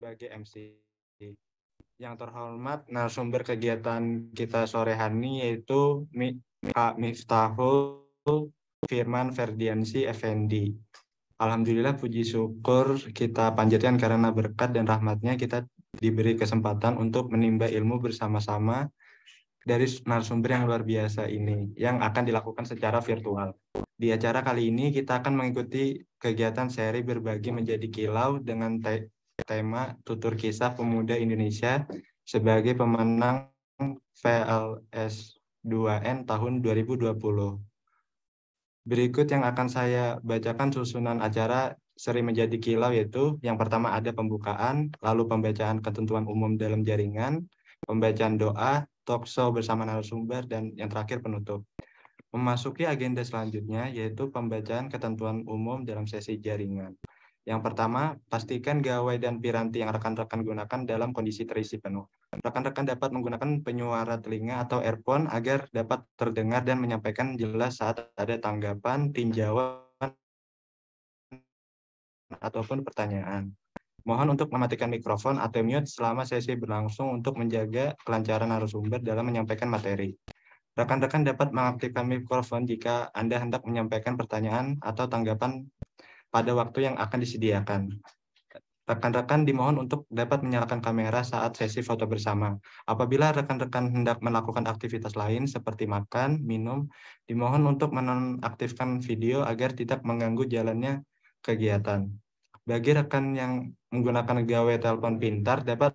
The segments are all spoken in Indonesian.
sebagai MC. Yang terhormat narasumber kegiatan kita sore hari ini yaitu Kak Miftahul Firman Ferdiansi Effendi. Alhamdulillah puji syukur kita panjatkan karena berkat dan rahmatnya kita diberi kesempatan untuk menimba ilmu bersama-sama dari narasumber yang luar biasa ini yang akan dilakukan secara virtual. Di acara kali ini kita akan mengikuti kegiatan seri berbagi menjadi kilau dengan tema Tutur Kisah Pemuda Indonesia sebagai pemenang VLS 2N tahun 2020. Berikut yang akan saya bacakan susunan acara seri menjadi kilau yaitu yang pertama ada pembukaan, lalu pembacaan ketentuan umum dalam jaringan, pembacaan doa, talkshow bersama narasumber, dan yang terakhir penutup. Memasuki agenda selanjutnya yaitu pembacaan ketentuan umum dalam sesi jaringan. Yang pertama, pastikan gawai dan piranti yang rekan-rekan gunakan dalam kondisi terisi penuh. Rekan-rekan dapat menggunakan penyuara telinga atau earphone agar dapat terdengar dan menyampaikan jelas saat ada tanggapan, tinjauan, ataupun pertanyaan. Mohon untuk mematikan mikrofon atau mute selama sesi berlangsung untuk menjaga kelancaran narasumber dalam menyampaikan materi. Rekan-rekan dapat mengaktifkan mikrofon jika Anda hendak menyampaikan pertanyaan atau tanggapan pada waktu yang akan disediakan. Rekan-rekan dimohon untuk dapat menyalakan kamera saat sesi foto bersama. Apabila rekan-rekan hendak melakukan aktivitas lain seperti makan, minum, dimohon untuk menonaktifkan video agar tidak mengganggu jalannya kegiatan. Bagi rekan yang menggunakan gawai telepon pintar dapat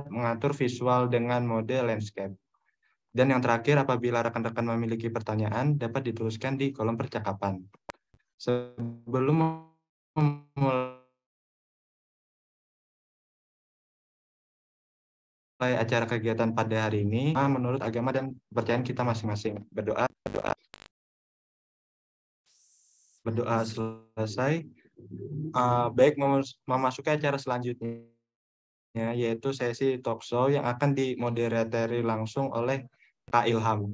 mengatur visual dengan mode landscape. Dan yang terakhir, apabila rekan-rekan memiliki pertanyaan, dapat dituliskan di kolom percakapan. Sebelum memulai acara kegiatan pada hari ini, menurut agama dan kepercayaan kita masing-masing. Berdoa selesai. Baik, memasuki acara selanjutnya, yaitu sesi talkshow yang akan dimoderateri langsung oleh Kak Ilham.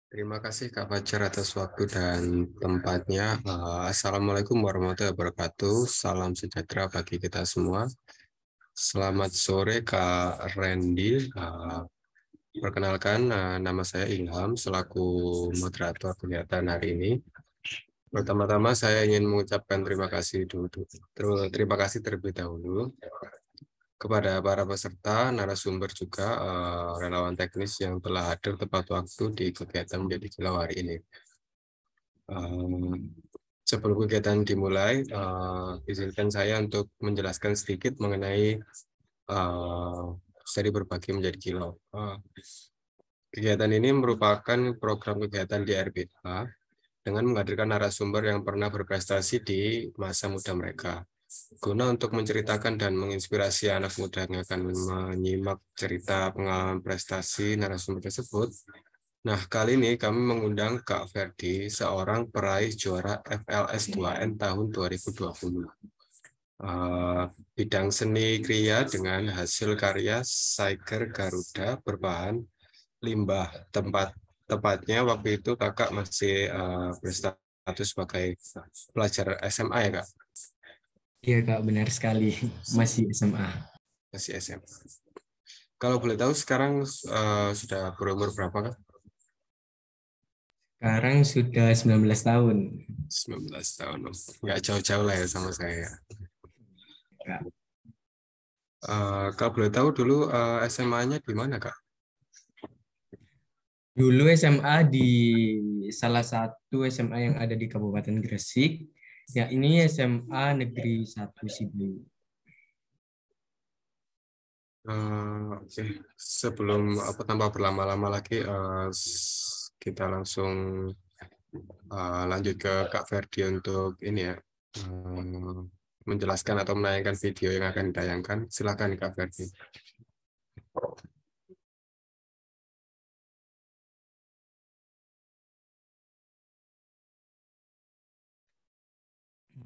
Terima kasih Kak Fajar atas waktu dan tempatnya. Assalamualaikum warahmatullahi wabarakatuh. Salam sejahtera bagi kita semua. Selamat sore Kak Randy. Perkenalkan, nama saya Ilham selaku moderator kegiatan hari ini. Pertama-tama saya ingin mengucapkan terima kasih terlebih dahulu kepada para peserta, narasumber juga relawan teknis yang telah hadir tepat waktu di kegiatan menjadi kilau hari ini. Sebelum kegiatan dimulai, izinkan saya untuk menjelaskan sedikit mengenai seri berbagi menjadi kilau. Kegiatan ini merupakan program kegiatan di RPH dengan menghadirkan narasumber yang pernah berprestasi di masa muda mereka, guna untuk menceritakan dan menginspirasi anak muda yang akan menyimak cerita pengalaman prestasi narasumber tersebut. Nah, kali ini kami mengundang Kak Ferdi, seorang peraih juara FLS 2N tahun 2020. Bidang seni kriya dengan hasil karya Saiker Garuda berbahan limbah. Tepatnya waktu itu kakak masih berstatus sebagai pelajar SMA ya Kak? Iya Kak, benar sekali. Masih SMA. Masih SMA. Kalau boleh tahu sekarang sudah berumur berapa Kak? Sekarang sudah 19 tahun. 19 tahun. Nggak jauh-jauh lah ya sama saya. Kak. Kalau boleh tahu dulu SMA-nya di mana Kak? Dulu SMA di salah satu SMA yang ada di Kabupaten Gresik, ya ini SMA Negeri 1 Sibu. Oke. Sebelum tanpa berlama-lama lagi, kita langsung lanjut ke Kak Ferdi untuk ini ya, menjelaskan atau menayangkan video yang akan ditayangkan. Silakan Kak Ferdi.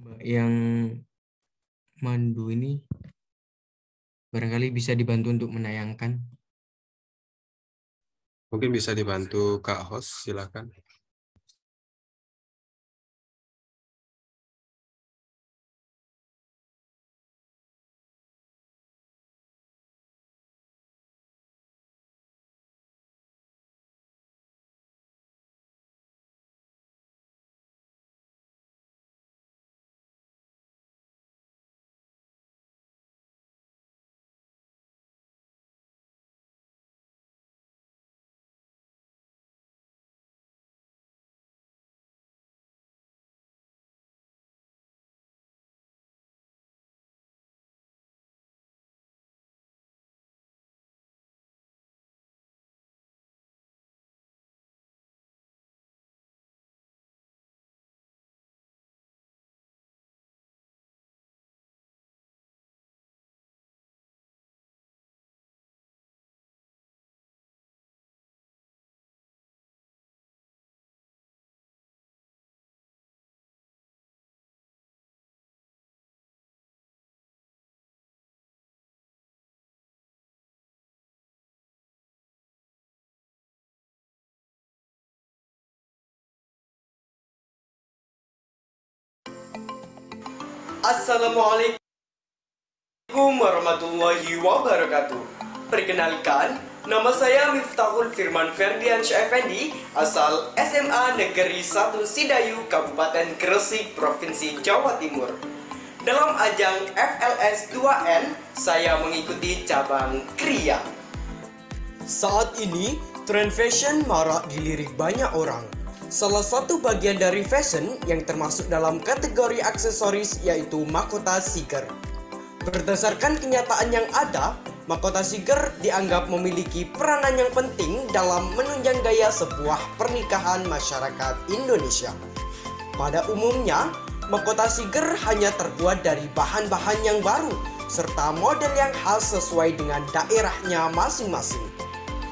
Mbak yang mandu ini barangkali bisa dibantu untuk menayangkan. Mungkin bisa dibantu Kak Host, silakan. Assalamualaikum warahmatullahi wabarakatuh. Perkenalkan, nama saya Miftahul Firman Ferdiansyah Effendi, asal SMA Negeri 1 Sidayu, Kabupaten Gresik, Provinsi Jawa Timur. Dalam ajang FLS 2N, saya mengikuti cabang kriya. Saat ini, tren fashion marak dilirik banyak orang. Salah satu bagian dari fashion yang termasuk dalam kategori aksesoris yaitu mahkota siger. Berdasarkan kenyataan yang ada, mahkota siger dianggap memiliki peranan yang penting dalam menunjang gaya sebuah pernikahan masyarakat Indonesia. Pada umumnya, mahkota siger hanya terbuat dari bahan-bahan yang baru serta model yang khas sesuai dengan daerahnya masing-masing.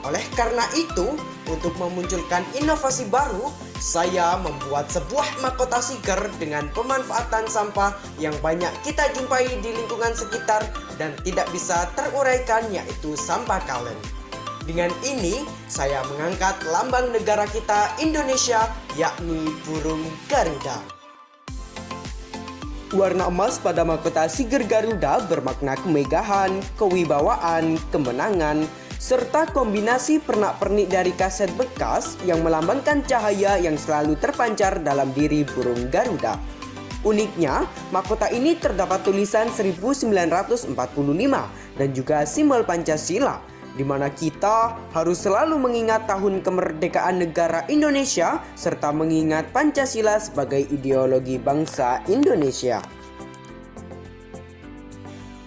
Oleh karena itu, untuk memunculkan inovasi baru, saya membuat sebuah mahkota siger dengan pemanfaatan sampah yang banyak kita jumpai di lingkungan sekitar dan tidak bisa teruraikan, yaitu sampah kaleng. Dengan ini, saya mengangkat lambang negara kita Indonesia, yakni burung Garuda. Warna emas pada mahkota siger Garuda bermakna kemegahan, kewibawaan, kemenangan, serta kombinasi pernak-pernik dari kaset bekas yang melambangkan cahaya yang selalu terpancar dalam diri burung Garuda. Uniknya, mahkota ini terdapat tulisan 1945 dan juga simbol Pancasila, di mana kita harus selalu mengingat tahun kemerdekaan negara Indonesia serta mengingat Pancasila sebagai ideologi bangsa Indonesia.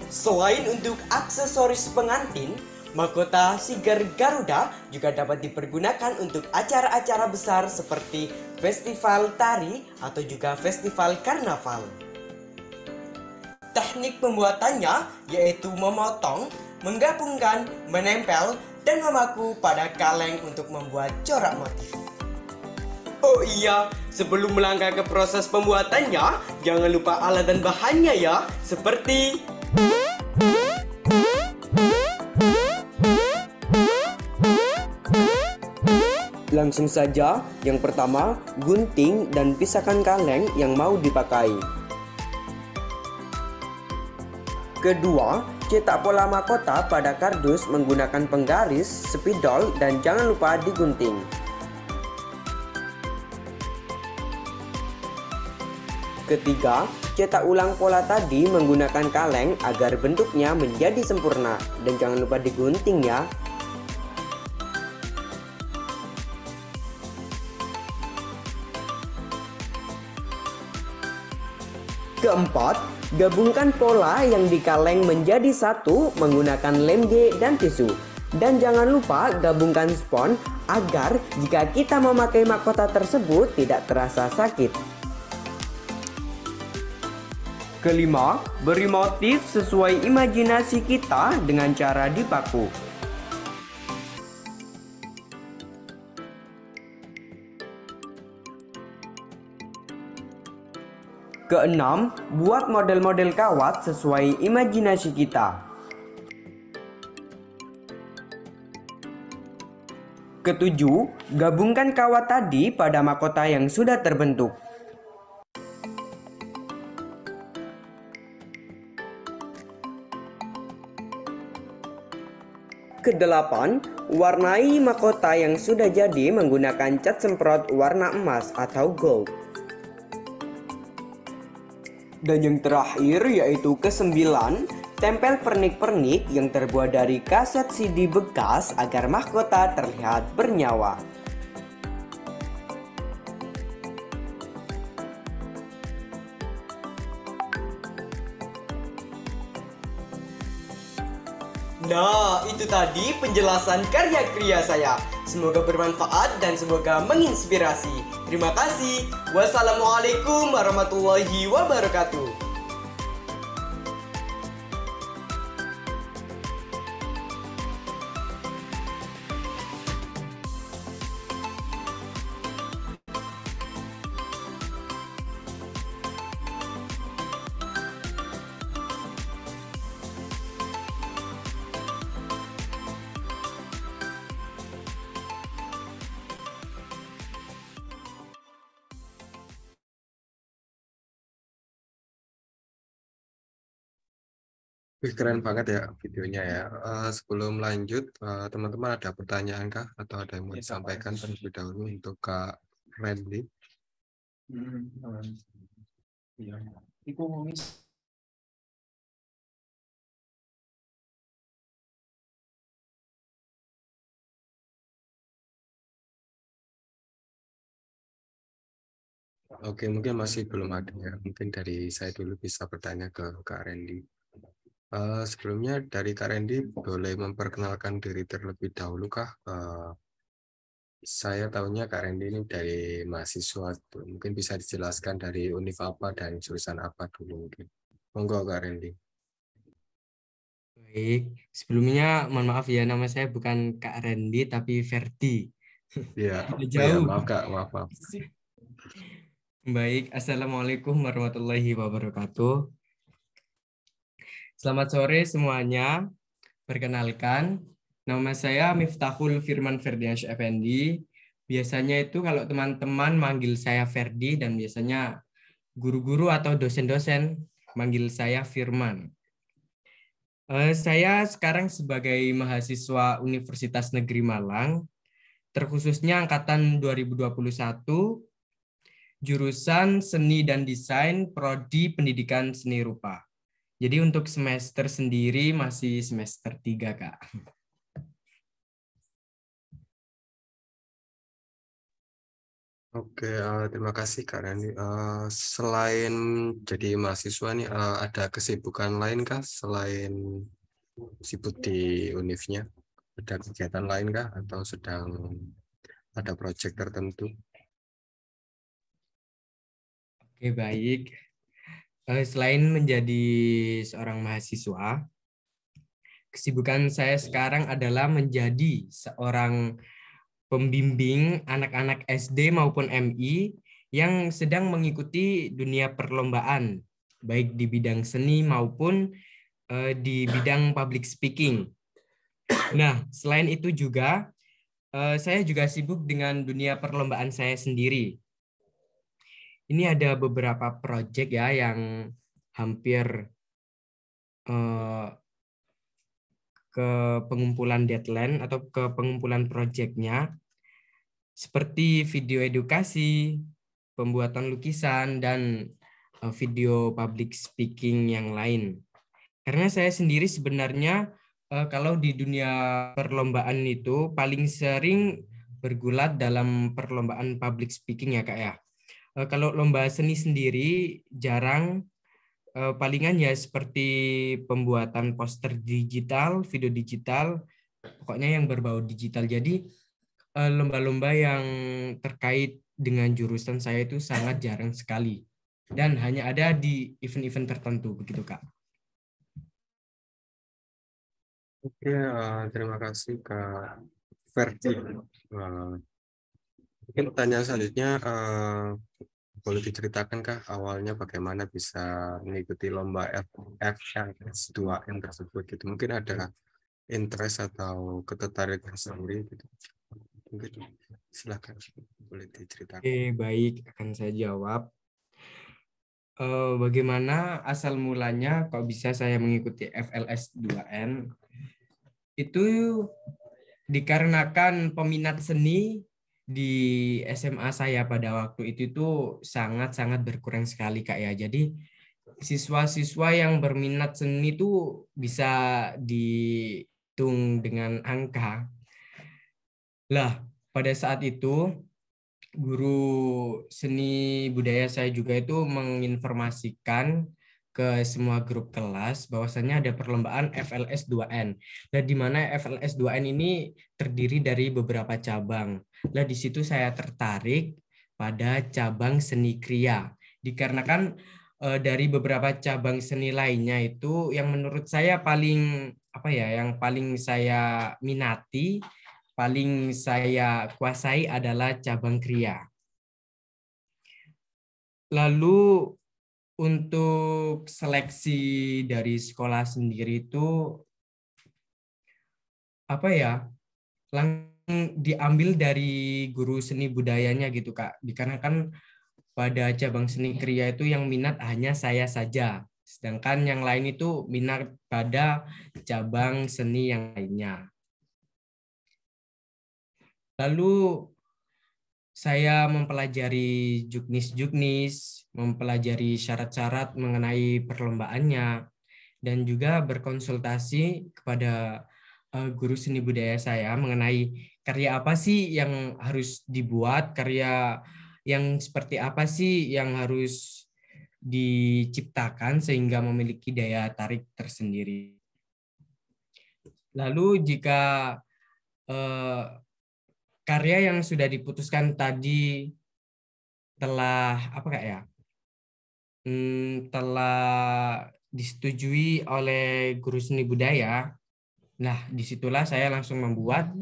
Selain untuk aksesoris pengantin, mahkota siger Garuda juga dapat dipergunakan untuk acara-acara besar seperti festival tari atau juga festival karnaval. Teknik pembuatannya yaitu memotong, menggabungkan, menempel, dan memaku pada kaleng untuk membuat corak motif. Oh iya, sebelum melangkah ke proses pembuatannya, jangan lupa alat dan bahannya ya, seperti langsung saja, yang pertama, gunting dan pisahkan kaleng yang mau dipakai. Kedua, cetak pola mahkota pada kardus menggunakan penggaris, spidol, dan jangan lupa digunting. Ketiga, cetak ulang pola tadi menggunakan kaleng agar bentuknya menjadi sempurna, dan jangan lupa digunting ya. Keempat, gabungkan pola yang di kaleng menjadi satu menggunakan lem G dan tisu. Dan jangan lupa gabungkan spons agar jika kita memakai mahkota tersebut tidak terasa sakit. Kelima, beri motif sesuai imajinasi kita dengan cara dipaku. Keenam, buat model-model kawat sesuai imajinasi kita. Ketujuh, gabungkan kawat tadi pada mahkota yang sudah terbentuk. Kedelapan, warnai mahkota yang sudah jadi menggunakan cat semprot warna emas atau gold. Dan yang terakhir yaitu kesembilan, tempel pernik-pernik yang terbuat dari kaset CD bekas agar mahkota terlihat bernyawa. Nah, itu tadi penjelasan karya kriya saya. Semoga bermanfaat dan semoga menginspirasi. Terima kasih. Wassalamualaikum warahmatullahi wabarakatuh. Wih, keren banget ya videonya ya. Sebelum lanjut, teman-teman ada pertanyaan kah atau ada yang mau disampaikan terlebih dahulu untuk Kak Randy? Oke, mungkin masih belum ada ya. Mungkin dari saya dulu bisa bertanya ke Kak Randy. Sebelumnya dari Kak Randy boleh memperkenalkan diri terlebih dahulu kah? Saya tahunya Kak Randy ini dari mahasiswa, mungkin bisa dijelaskan dari univ apa dan jurusan apa dulu mungkin. Monggo Kak Randy. Baik, sebelumnya mohon maaf ya, nama saya bukan Kak Randy tapi Ferdi. Ya, Jauh. maaf Kak, maaf. Baik, Assalamualaikum warahmatullahi wabarakatuh. Selamat sore semuanya. Perkenalkan, nama saya Miftahul Firman Ferdiansyah Effendi. Biasanya itu kalau teman-teman manggil saya Ferdi dan biasanya guru-guru atau dosen-dosen manggil saya Firman. Saya sekarang sebagai mahasiswa Universitas Negeri Malang, terkhususnya angkatan 2021, jurusan Seni dan Desain, Prodi Pendidikan Seni Rupa. Jadi untuk semester sendiri masih semester 3, Kak. Oke, terima kasih Kak Randy. Selain jadi mahasiswa nih, ada kesibukan lain kah selain sibuk di univnya? Ada kegiatan lain kah atau sedang ada proyek tertentu? Oke, baik. Selain menjadi seorang mahasiswa, kesibukan saya sekarang adalah menjadi seorang pembimbing anak-anak SD maupun MI yang sedang mengikuti dunia perlombaan, baik di bidang seni maupun di bidang public speaking. Nah, selain itu juga, saya juga sibuk dengan dunia perlombaan saya sendiri. Ini ada beberapa proyek ya yang hampir ke pengumpulan deadline atau ke pengumpulan proyeknya, seperti video edukasi, pembuatan lukisan, dan video public speaking yang lain. Karena saya sendiri sebenarnya kalau di dunia perlombaan itu paling sering bergulat dalam perlombaan public speaking ya Kak ya. Kalau lomba seni sendiri jarang, palingan ya seperti pembuatan poster digital, video digital, pokoknya yang berbau digital. Jadi lomba-lomba yang terkait dengan jurusan saya itu sangat jarang sekali dan hanya ada di event-event tertentu begitu Kak. Oke, terima kasih Kak Ferdi. Mungkin pertanyaan selanjutnya, boleh diceritakan kah awalnya bagaimana bisa mengikuti lomba FLS2N tersebut gitu? Mungkin ada interest atau ketertarikan sendiri gitu. Mungkin silakan boleh diceritakan. Oke, baik, akan saya jawab. Bagaimana asal mulanya kok bisa saya mengikuti FLS2N? Itu dikarenakan peminat seni di SMA saya pada waktu itu tuh sangat-sangat berkurang sekali Kak ya. Jadi siswa-siswa yang berminat seni itu bisa dihitung dengan angka. Lah, pada saat itu guru seni budaya saya juga itu menginformasikan ke semua grup kelas bahwasannya ada perlombaan FLS2N. Nah, di mana FLS2N ini terdiri dari beberapa cabang. Nah, di situ saya tertarik pada cabang seni kriya. Dikarenakan dari beberapa cabang seni lainnya itu yang menurut saya paling yang paling saya minati, paling saya kuasai adalah cabang kriya. Lalu untuk seleksi dari sekolah sendiri itu langsung diambil dari guru seni budayanya gitu Kak. Dikarenakan pada cabang seni kriya itu yang minat hanya saya saja. Sedangkan yang lain itu minat pada cabang seni yang lainnya. Lalu saya mempelajari juknis-juknis, mempelajari syarat-syarat mengenai perlombaannya, dan juga berkonsultasi kepada guru seni budaya saya mengenai karya apa sih yang harus dibuat, karya yang seperti apa sih yang harus diciptakan sehingga memiliki daya tarik tersendiri. Lalu jika karya yang sudah diputuskan tadi telah telah disetujui oleh guru seni budaya, nah disitulah saya langsung membuat.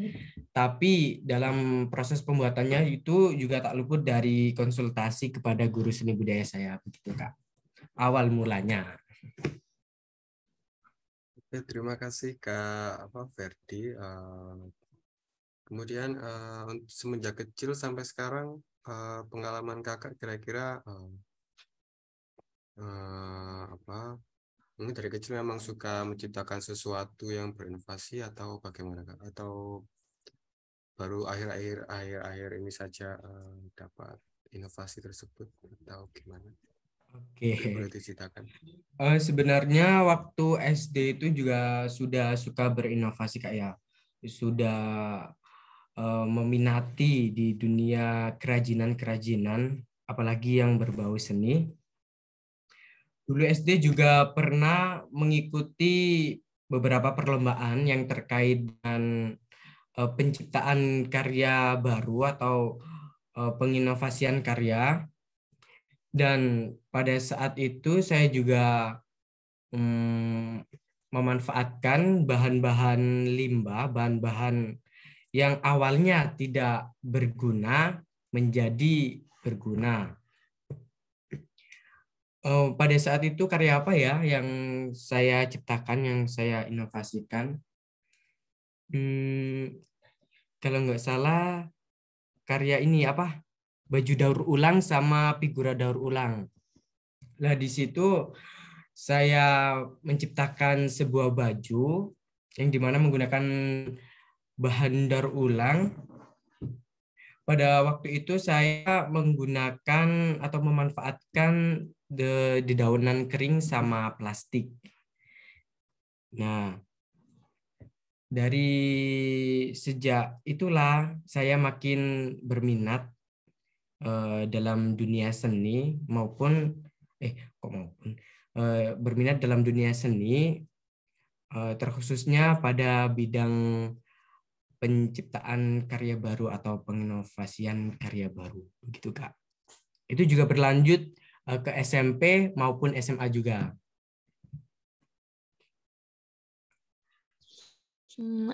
Tapi dalam proses pembuatannya itu juga tak luput dari konsultasi kepada guru seni budaya saya, begitu Kak. Awal mulanya. Oke, terima kasih Kak Ferdi. Kemudian semenjak kecil sampai sekarang pengalaman Kakak kira-kira ini dari kecil memang suka menciptakan sesuatu yang berinovasi atau bagaimana Kak? Atau baru akhir-akhir ini saja dapat inovasi tersebut atau gimana? Oke. Boleh diceritakan. Sebenarnya waktu SD itu juga sudah suka berinovasi Kak ya. Sudah meminati di dunia kerajinan-kerajinan, apalagi yang berbau seni. Dulu SD juga pernah mengikuti beberapa perlombaan yang terkait dengan penciptaan karya baru atau penginovasian karya. Dan pada saat itu saya juga memanfaatkan bahan-bahan limbah, bahan-bahan yang awalnya tidak berguna menjadi berguna. Pada saat itu karya apa ya yang saya ciptakan, yang saya inovasikan? Kalau nggak salah karya ini apa? Baju daur ulang sama figura daur ulang. Nah, di situ saya menciptakan sebuah baju yang dimana menggunakan bahan daur ulang. Pada waktu itu saya menggunakan atau memanfaatkan dedaunan kering sama plastik. Nah, dari sejak itulah saya makin berminat dalam dunia seni berminat dalam dunia seni, terkhususnya pada bidang penciptaan karya baru atau penginovasian karya baru, gitu Kak. Itu juga berlanjut ke SMP maupun SMA juga.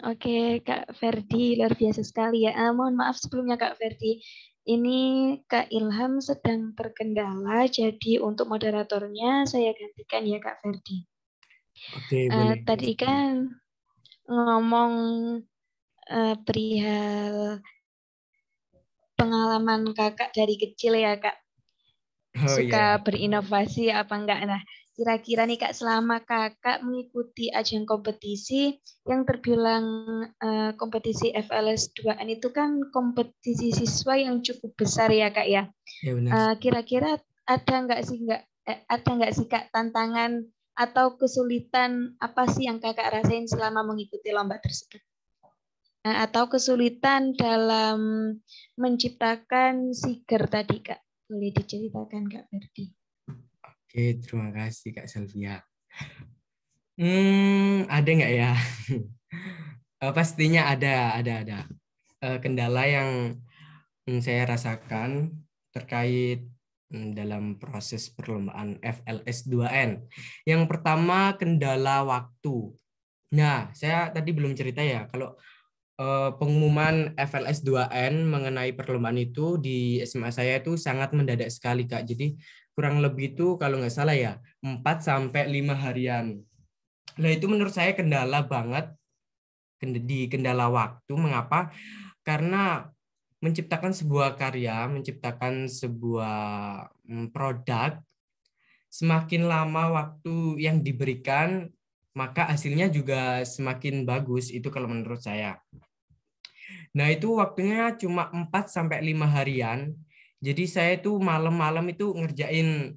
Oke, Kak Ferdi, luar biasa sekali ya. Mohon maaf sebelumnya Kak Ferdi. Ini Kak Ilham sedang terkendala, jadi untuk moderatornya saya gantikan ya Kak Ferdi. Oke, boleh. Tadi kan ngomong perihal pengalaman kakak dari kecil ya Kak. Suka berinovasi apa enggak? Nah, kira-kira nih Kak, selama kakak mengikuti ajang kompetisi yang terbilang kompetisi FLS 2N itu kan kompetisi siswa yang cukup besar ya Kak ya. Kira-kira ada nggak sih Kak tantangan atau kesulitan apa sih yang kakak rasain selama mengikuti lomba tersebut? Atau kesulitan dalam menciptakan siger tadi Kak? Boleh diceritakan Kak Ferdi? Oke, terima kasih Kak Selvia. Ada nggak ya? Pastinya ada. Kendala yang saya rasakan terkait dalam proses perlombaan FLS 2N. Yang pertama, kendala waktu. Nah, saya tadi belum cerita ya, kalau pengumuman FLS 2N mengenai perlombaan itu di SMA saya itu sangat mendadak sekali Kak. Jadi kurang lebih itu kalau nggak salah ya 4-5 harian. Nah itu menurut saya kendala banget, di kendala waktu. Mengapa? Karena menciptakan sebuah karya, menciptakan sebuah produk semakin lama waktu yang diberikan, maka hasilnya juga semakin bagus, itu kalau menurut saya. Nah, itu waktunya cuma 4-5 harian. Jadi saya itu malam-malam itu ngerjain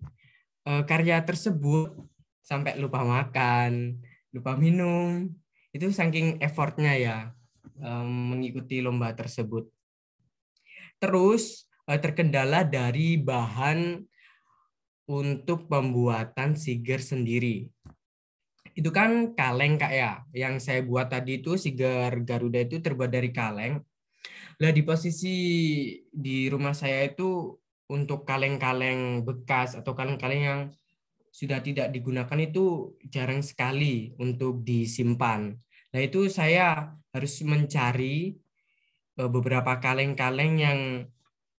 karya tersebut sampai lupa makan, lupa minum. Itu saking effortnya ya mengikuti lomba tersebut. Terus terkendala dari bahan untuk pembuatan siger sendiri. Itu kan kaleng Kak ya. Yang saya buat tadi itu siger Garuda itu terbuat dari kaleng. Lah di posisi di rumah saya itu untuk kaleng-kaleng bekas atau kaleng-kaleng yang sudah tidak digunakan itu jarang sekali untuk disimpan. Nah itu saya harus mencari beberapa kaleng-kaleng yang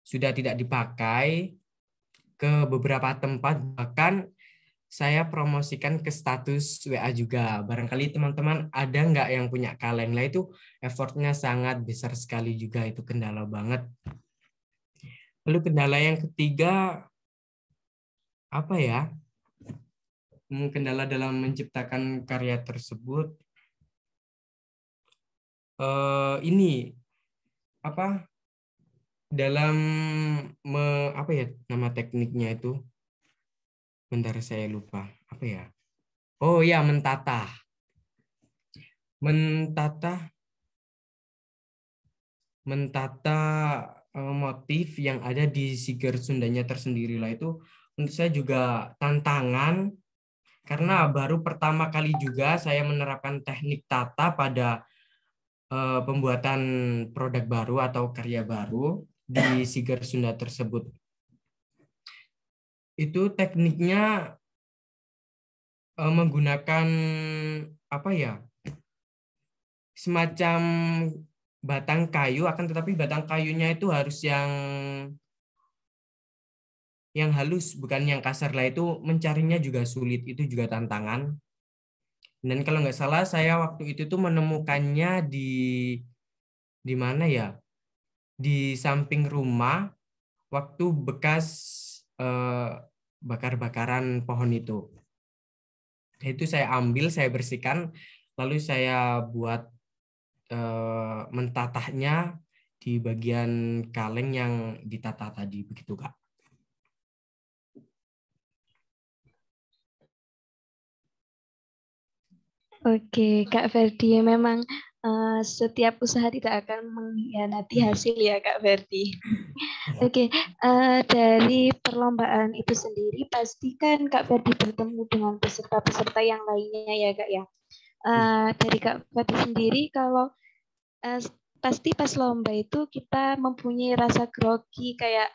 sudah tidak dipakai ke beberapa tempat, bahkan saya promosikan ke status WA juga. Barangkali teman-teman ada nggak yang punya kaleng? Nah itu effortnya sangat besar sekali juga, itu kendala banget. Lalu kendala yang ketiga, apa ya? Kendala dalam menciptakan karya tersebut. Ini, apa? Dalam, apa ya nama tekniknya itu? Bentar saya lupa. Apa ya? Oh ya, mentata. Mentata motif yang ada di siger Sundanya tersendiri lah, itu menurut saya juga tantangan karena baru pertama kali juga saya menerapkan teknik tata pada pembuatan produk baru atau karya baru di siger Sunda tersebut. Itu tekniknya menggunakan apa ya? Semacam batang kayu, akan tetapi batang kayunya itu harus yang halus, bukan yang kasar lah. Itu mencarinya juga sulit, itu juga tantangan. Dan kalau nggak salah saya waktu itu tuh menemukannya di mana ya? Di samping rumah waktu bekas bakar-bakaran pohon itu. Itu saya ambil, saya bersihkan, lalu saya buat mentatahnya di bagian kaleng yang ditata tadi, begitu Kak. Oke, Kak Ferdi, memang setiap usaha tidak akan mengkhianati hasil ya, Kak Ferdi. Oke, dari perlombaan itu sendiri, pastikan Kak Ferdi bertemu dengan peserta-peserta yang lainnya ya, Kak ya. Dari Kak Ferdi sendiri, kalau pasti pas lomba itu kita mempunyai rasa grogi, kayak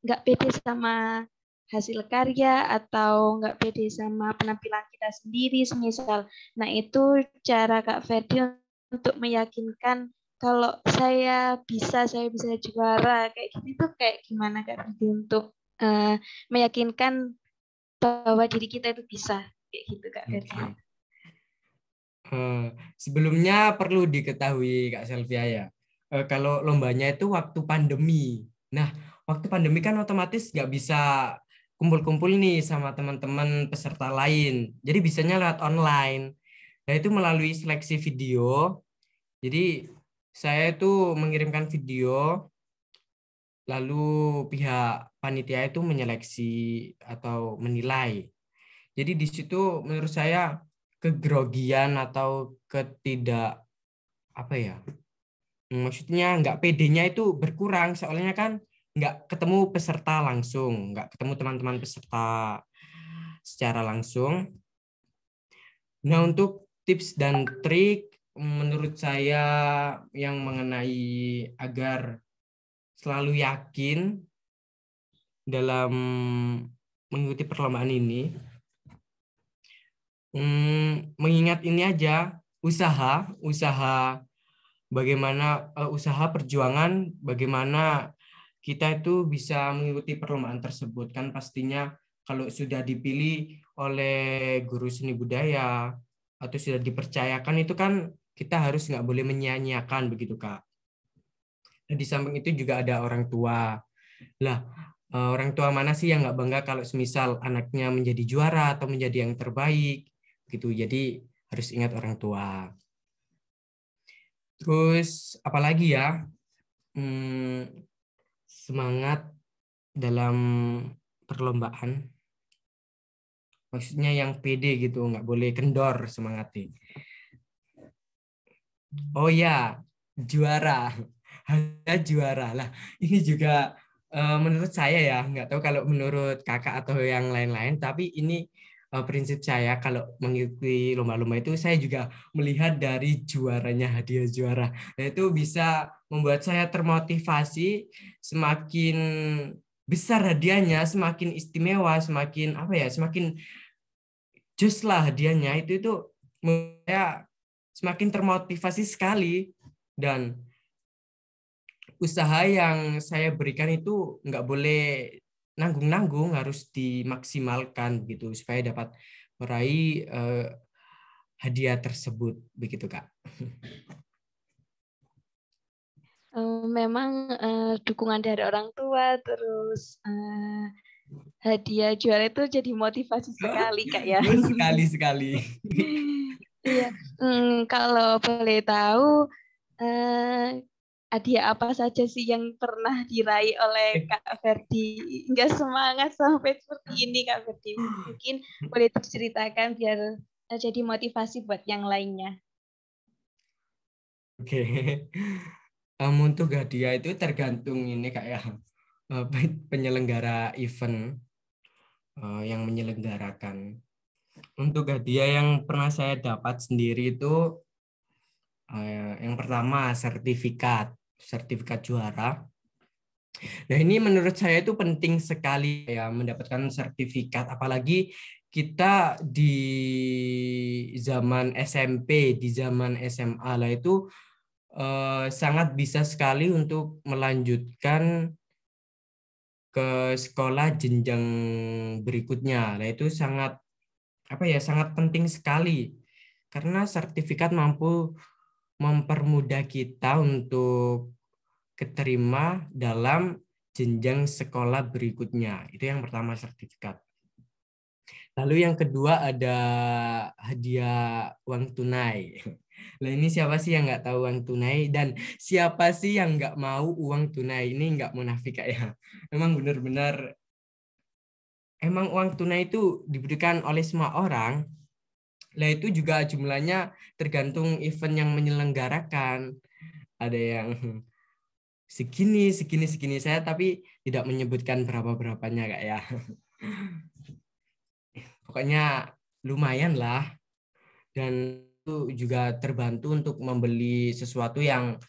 nggak pede sama hasil karya atau nggak pede sama penampilan kita sendiri semisal. Nah itu cara Kak Ferdi untuk meyakinkan kalau saya bisa juara kayak gitu tuh kayak gimana Kak Ferdi untuk meyakinkan bahwa diri kita itu bisa kayak gitu Kak Ferdi. Sebelumnya perlu diketahui Kak Selvia ya, kalau lombanya itu waktu pandemi. Nah waktu pandemi kan otomatis nggak bisa kumpul-kumpul nih sama teman-teman peserta lain. Jadi bisanya lewat online. Nah itu melalui seleksi video. Jadi saya itu mengirimkan video, lalu pihak panitia itu menyeleksi atau menilai. Jadi di situ menurut saya kegrogian atau ketidak apa ya? Maksudnya nggak pedenya itu berkurang, soalnya kan nggak ketemu peserta langsung, nggak ketemu teman-teman peserta secara langsung. Nah, untuk tips dan trik menurut saya yang mengenai agar selalu yakin dalam mengikuti perlombaan ini, mengingat ini aja, usaha bagaimana usaha perjuangan, bagaimana kita itu bisa mengikuti perlombaan tersebut. Kan pastinya kalau sudah dipilih oleh guru seni budaya atau sudah dipercayakan, itu kan kita harus nggak boleh menyia-nyiakan begitu Kak. Dan di samping itu juga ada orang tua. Lah Orang tua mana sih yang nggak bangga kalau semisal anaknya menjadi juara atau menjadi yang terbaik gitu. Jadi harus ingat orang tua. Terus apalagi ya, semangat dalam perlombaan. Maksudnya yang pede gitu, nggak boleh kendor semangatnya. Oh ya, juara. Hanya juara lah. Ini juga menurut saya ya, nggak tahu kalau menurut kakak atau yang lain-lain, tapi ini prinsip saya kalau mengikuti lomba-lomba itu saya juga melihat dari juaranya, hadiah juara. Nah, itu bisa membuat saya termotivasi, semakin besar hadiahnya, semakin istimewa, semakin apa ya, semakin just lah hadiahnya itu saya semakin termotivasi sekali, dan usaha yang saya berikan itu nggak boleh nanggung-nanggung, harus dimaksimalkan gitu supaya dapat meraih hadiah tersebut, begitu Kak. Memang dukungan dari orang tua, terus hadiah juara itu jadi motivasi sekali Kak ya. Sekali. Iya, kalau boleh tahu hadiah apa saja sih yang pernah diraih oleh Kak Ferdi hingga semangat sampai seperti ini Kak Ferdi? Mungkin boleh diceritakan biar jadi motivasi buat yang lainnya. Oke. Untuk hadiah itu tergantung ini kayak penyelenggara event yang menyelenggarakan. Untuk hadiah yang pernah saya dapat sendiri itu yang pertama sertifikat juara. Nah, ini menurut saya itu penting sekali ya mendapatkan sertifikat, apalagi kita di zaman SMP, di zaman SMA lah itu sangat bisa sekali untuk melanjutkan ke sekolah jenjang berikutnya. Nah, itu sangat sangat penting sekali karena sertifikat mampu mempermudah kita untuk keterima dalam jenjang sekolah berikutnya. Itu yang pertama, sertifikat. Lalu yang kedua ada hadiah uang tunai. Nah, ini siapa sih yang nggak tahu uang tunai, dan siapa sih yang nggak mau uang tunai? Ini nggak munafik ya. Memang benar-benar emang uang tunai itu diberikan oleh semua orang. Nah, itu juga jumlahnya tergantung event yang menyelenggarakan. Ada yang segini. Saya tapi tidak menyebutkan berapa-berapanya Kak ya. Pokoknya lumayan lah. Dan itu juga terbantu untuk membeli sesuatu yang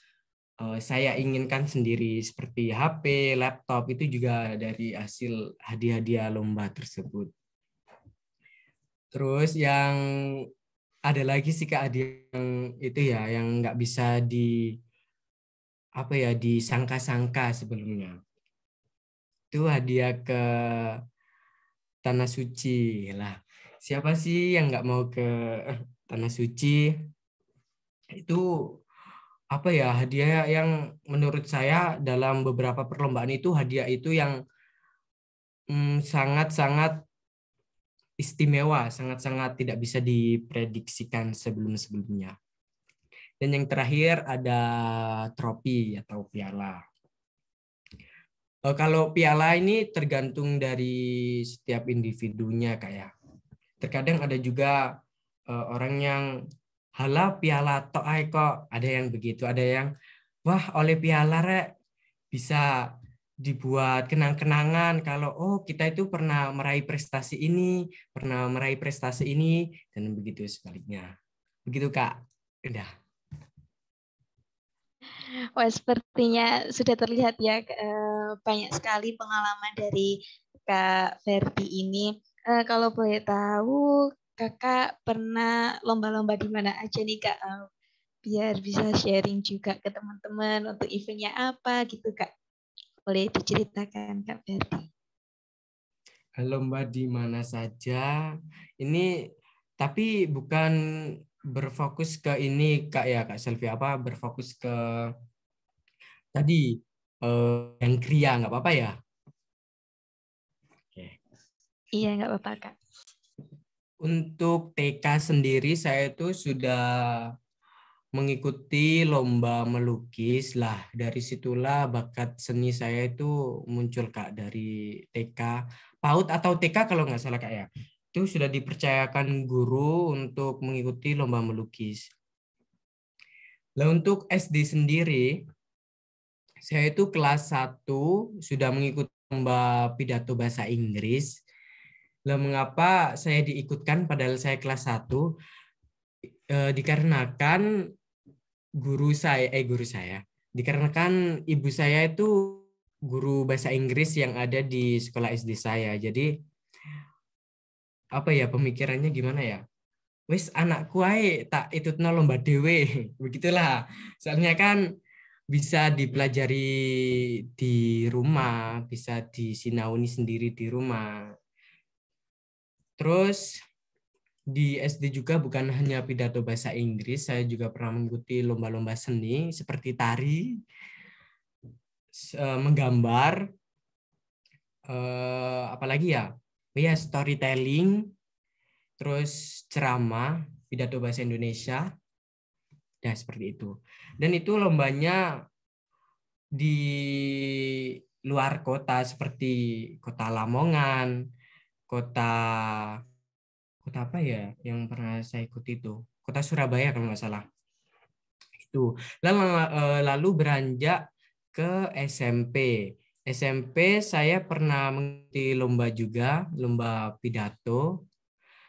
saya inginkan sendiri, seperti HP, laptop, itu juga dari hasil hadiah-hadiah lomba tersebut. Terus yang ada lagi sih Kak, hadiah yang itu ya, yang nggak bisa disangka-sangka sebelumnya. Itu hadiah ke Tanah Suci lah. Siapa sih yang nggak mau ke Tanah Suci? Itu hadiah yang menurut saya dalam beberapa perlombaan itu hadiah itu yang sangat-sangat istimewa, sangat-sangat tidak bisa diprediksikan sebelum-sebelumnya. Dan yang terakhir ada trofi atau piala. Kalau piala ini tergantung dari setiap individunya kayak. Terkadang ada juga orang yang halah piala tok ay kok, ada yang begitu, ada yang wah oleh piala rek bisa dibuat kenang-kenangan kalau kita itu pernah meraih prestasi ini, dan begitu sebaliknya. Begitu Kak. Udah. Wah, sepertinya sudah terlihat ya banyak sekali pengalaman dari Kak Ferdi ini. Kalau boleh tahu, Kakak pernah lomba-lomba di mana aja nih Kak? Biar bisa sharing juga ke teman-teman untuk eventnya apa gitu Kak. Boleh diceritakan Kak Ferdi? Lomba di mana saja. Ini tapi bukan berfokus ke ini Kak ya Kak Selvi, berfokus ke tadi yang kria, nggak apa-apa ya? Iya, nggak apa-apa, Kak. Untuk TK sendiri saya itu sudah mengikuti lomba melukis lah. Dari situlah bakat seni saya itu muncul, Kak, dari TK. PAUD atau TK kalau nggak salah, Kak, ya. Itu sudah dipercayakan guru untuk mengikuti lomba melukis. Nah, untuk SD sendiri, saya itu kelas 1 sudah mengikuti lomba pidato bahasa Inggris. Lah mengapa saya diikutkan padahal saya kelas 1? Dikarenakan guru saya, dikarenakan ibu saya itu guru bahasa Inggris yang ada di sekolah SD saya. Jadi apa ya, pemikirannya gimana ya? Wis anakku ae tak itutno lomba dhewe. Begitulah. Soalnya kan bisa dipelajari di rumah, bisa disinauni sendiri di rumah. Terus di SD juga bukan hanya pidato bahasa Inggris, saya juga pernah mengikuti lomba-lomba seni seperti tari, menggambar, apalagi ya, ya storytelling, terus ceramah, pidato bahasa Indonesia, ya seperti itu. Dan itu lombanya di luar kota seperti kota Lamongan, kota apa ya yang pernah saya ikuti itu, kota Surabaya kalau nggak salah. Itu lalu beranjak ke SMP. SMP saya pernah mengikuti lomba juga, lomba pidato.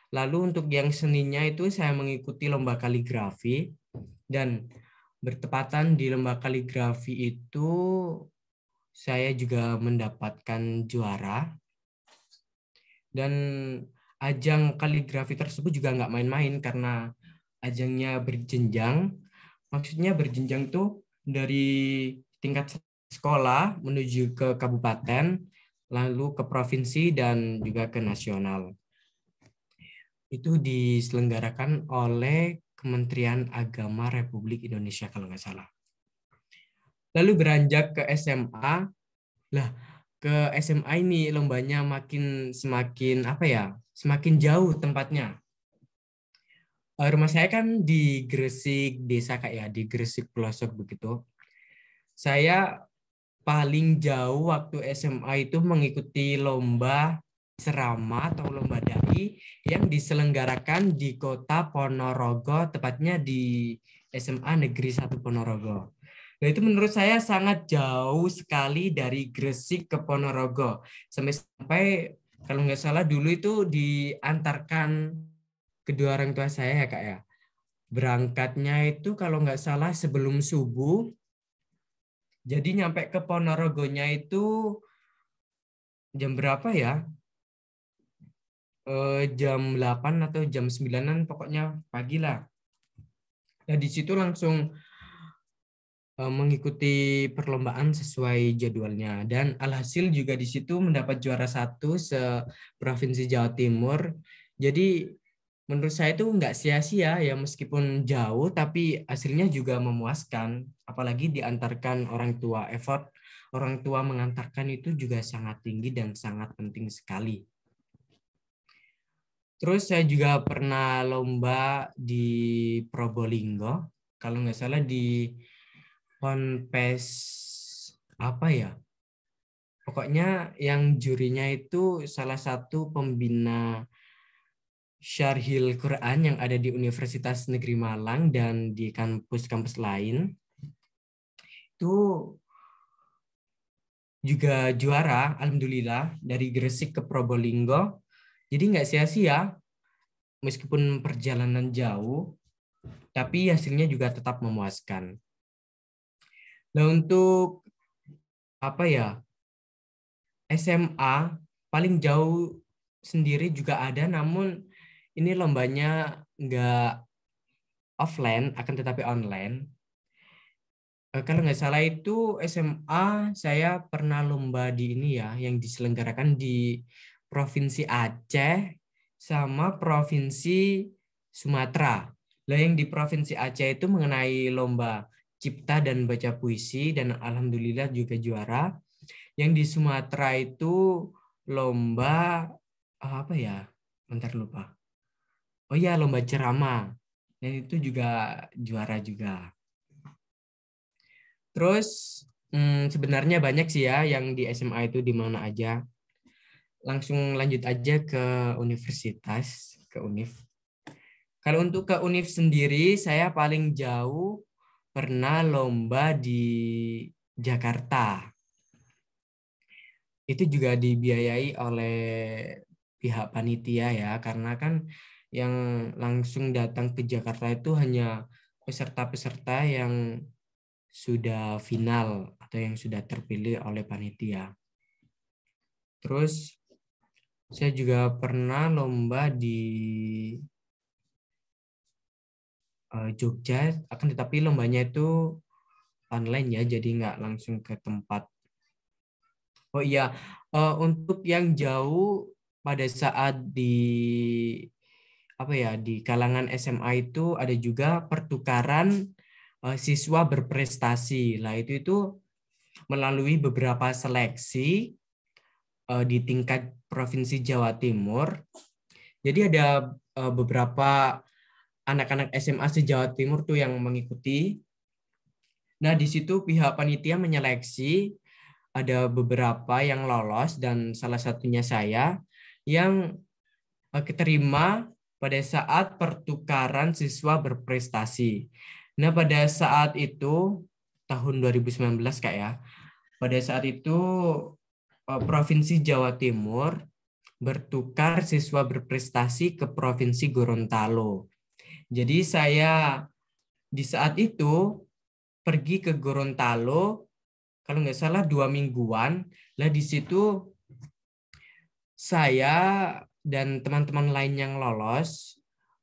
Lalu untuk yang seninya itu saya mengikuti lomba kaligrafi, dan bertepatan di lomba kaligrafi itu saya juga mendapatkan juara. Dan ajang kaligrafi tersebut juga nggak main-main karena ajangnya berjenjang. Maksudnya berjenjang tuh dari tingkat sekolah menuju ke kabupaten, lalu ke provinsi, dan juga ke nasional. Itu diselenggarakan oleh Kementerian Agama Republik Indonesia kalau nggak salah. Lalu beranjak ke SMA, lah ke SMA ini lombanya semakin apa ya, semakin jauh tempatnya. Rumah saya kan di Gresik desa, Kak, ya, di Gresik pelosok begitu. Saya paling jauh waktu SMA itu mengikuti lomba serama atau lomba dai yang diselenggarakan di kota Ponorogo, tepatnya di SMA Negeri 1 Ponorogo. Nah, itu menurut saya sangat jauh sekali dari Gresik ke Ponorogo. Sampai kalau nggak salah dulu itu diantarkan kedua orang tua saya, ya, Kak, ya. Berangkatnya itu kalau nggak salah sebelum subuh. Jadi nyampe ke Ponorogonya itu jam berapa ya? Jam 8 atau jam 9-an, pokoknya pagi lah. Nah, di situ langsung mengikuti perlombaan sesuai jadwalnya, dan alhasil juga di situ mendapat juara 1 se-Provinsi Jawa Timur. Jadi menurut saya itu nggak sia-sia ya, meskipun jauh tapi hasilnya juga memuaskan, apalagi diantarkan orang tua. Effort orang tua mengantarkan itu juga sangat tinggi dan sangat penting sekali. Terus saya juga pernah lomba di Probolinggo, kalau nggak salah di Ponpes apa ya, pokoknya yang jurinya itu salah satu pembina Syarhil Quran yang ada di Universitas Negeri Malang dan di kampus-kampus lain. Itu juga juara, alhamdulillah, dari Gresik ke Probolinggo. Jadi nggak sia-sia, meskipun perjalanan jauh, tapi hasilnya juga tetap memuaskan. Nah, untuk apa ya, SMA paling jauh sendiri juga ada, namun ini lombanya nggak offline, akan tetapi online. Kalau nggak salah itu SMA saya pernah lomba di ini ya, yang diselenggarakan di Provinsi Aceh sama Provinsi Sumatera. Lah yang di Provinsi Aceh itu mengenai lomba cipta dan baca puisi, dan alhamdulillah juga juara. Yang di Sumatera itu lomba apa ya? Bentar lupa. Oh iya, lomba ceramah. Dan itu juga juara juga. Terus sebenarnya banyak sih ya yang di SMA itu di mana aja. Langsung lanjut aja ke universitas, ke UNIF. Kalau untuk ke UNIF sendiri, saya paling jauh pernah lomba di Jakarta. Itu juga dibiayai oleh pihak panitia ya, karena kan yang langsung datang ke Jakarta itu hanya peserta-peserta yang sudah final atau yang sudah terpilih oleh panitia. Terus saya juga pernah lomba di Jogja, akan tetapi lombanya itu online ya, jadi nggak langsung ke tempat. Oh iya, untuk yang jauh pada saat di kalangan SMA itu ada juga pertukaran siswa berprestasi. Lah itu melalui beberapa seleksi di tingkat Provinsi Jawa Timur. Jadi ada beberapa anak-anak SMA se-Jawa Timur tuh yang mengikuti. Nah, di situ pihak panitia menyeleksi, ada beberapa yang lolos dan salah satunya saya yang keterima pada saat pertukaran siswa berprestasi. Nah, pada saat itu tahun 2019 Kak ya. Pada saat itu Provinsi Jawa Timur bertukar siswa berprestasi ke Provinsi Gorontalo. Jadi saya di saat itu pergi ke Gorontalo, kalau nggak salah 2 mingguan. Lah di situ saya dan teman-teman lain yang lolos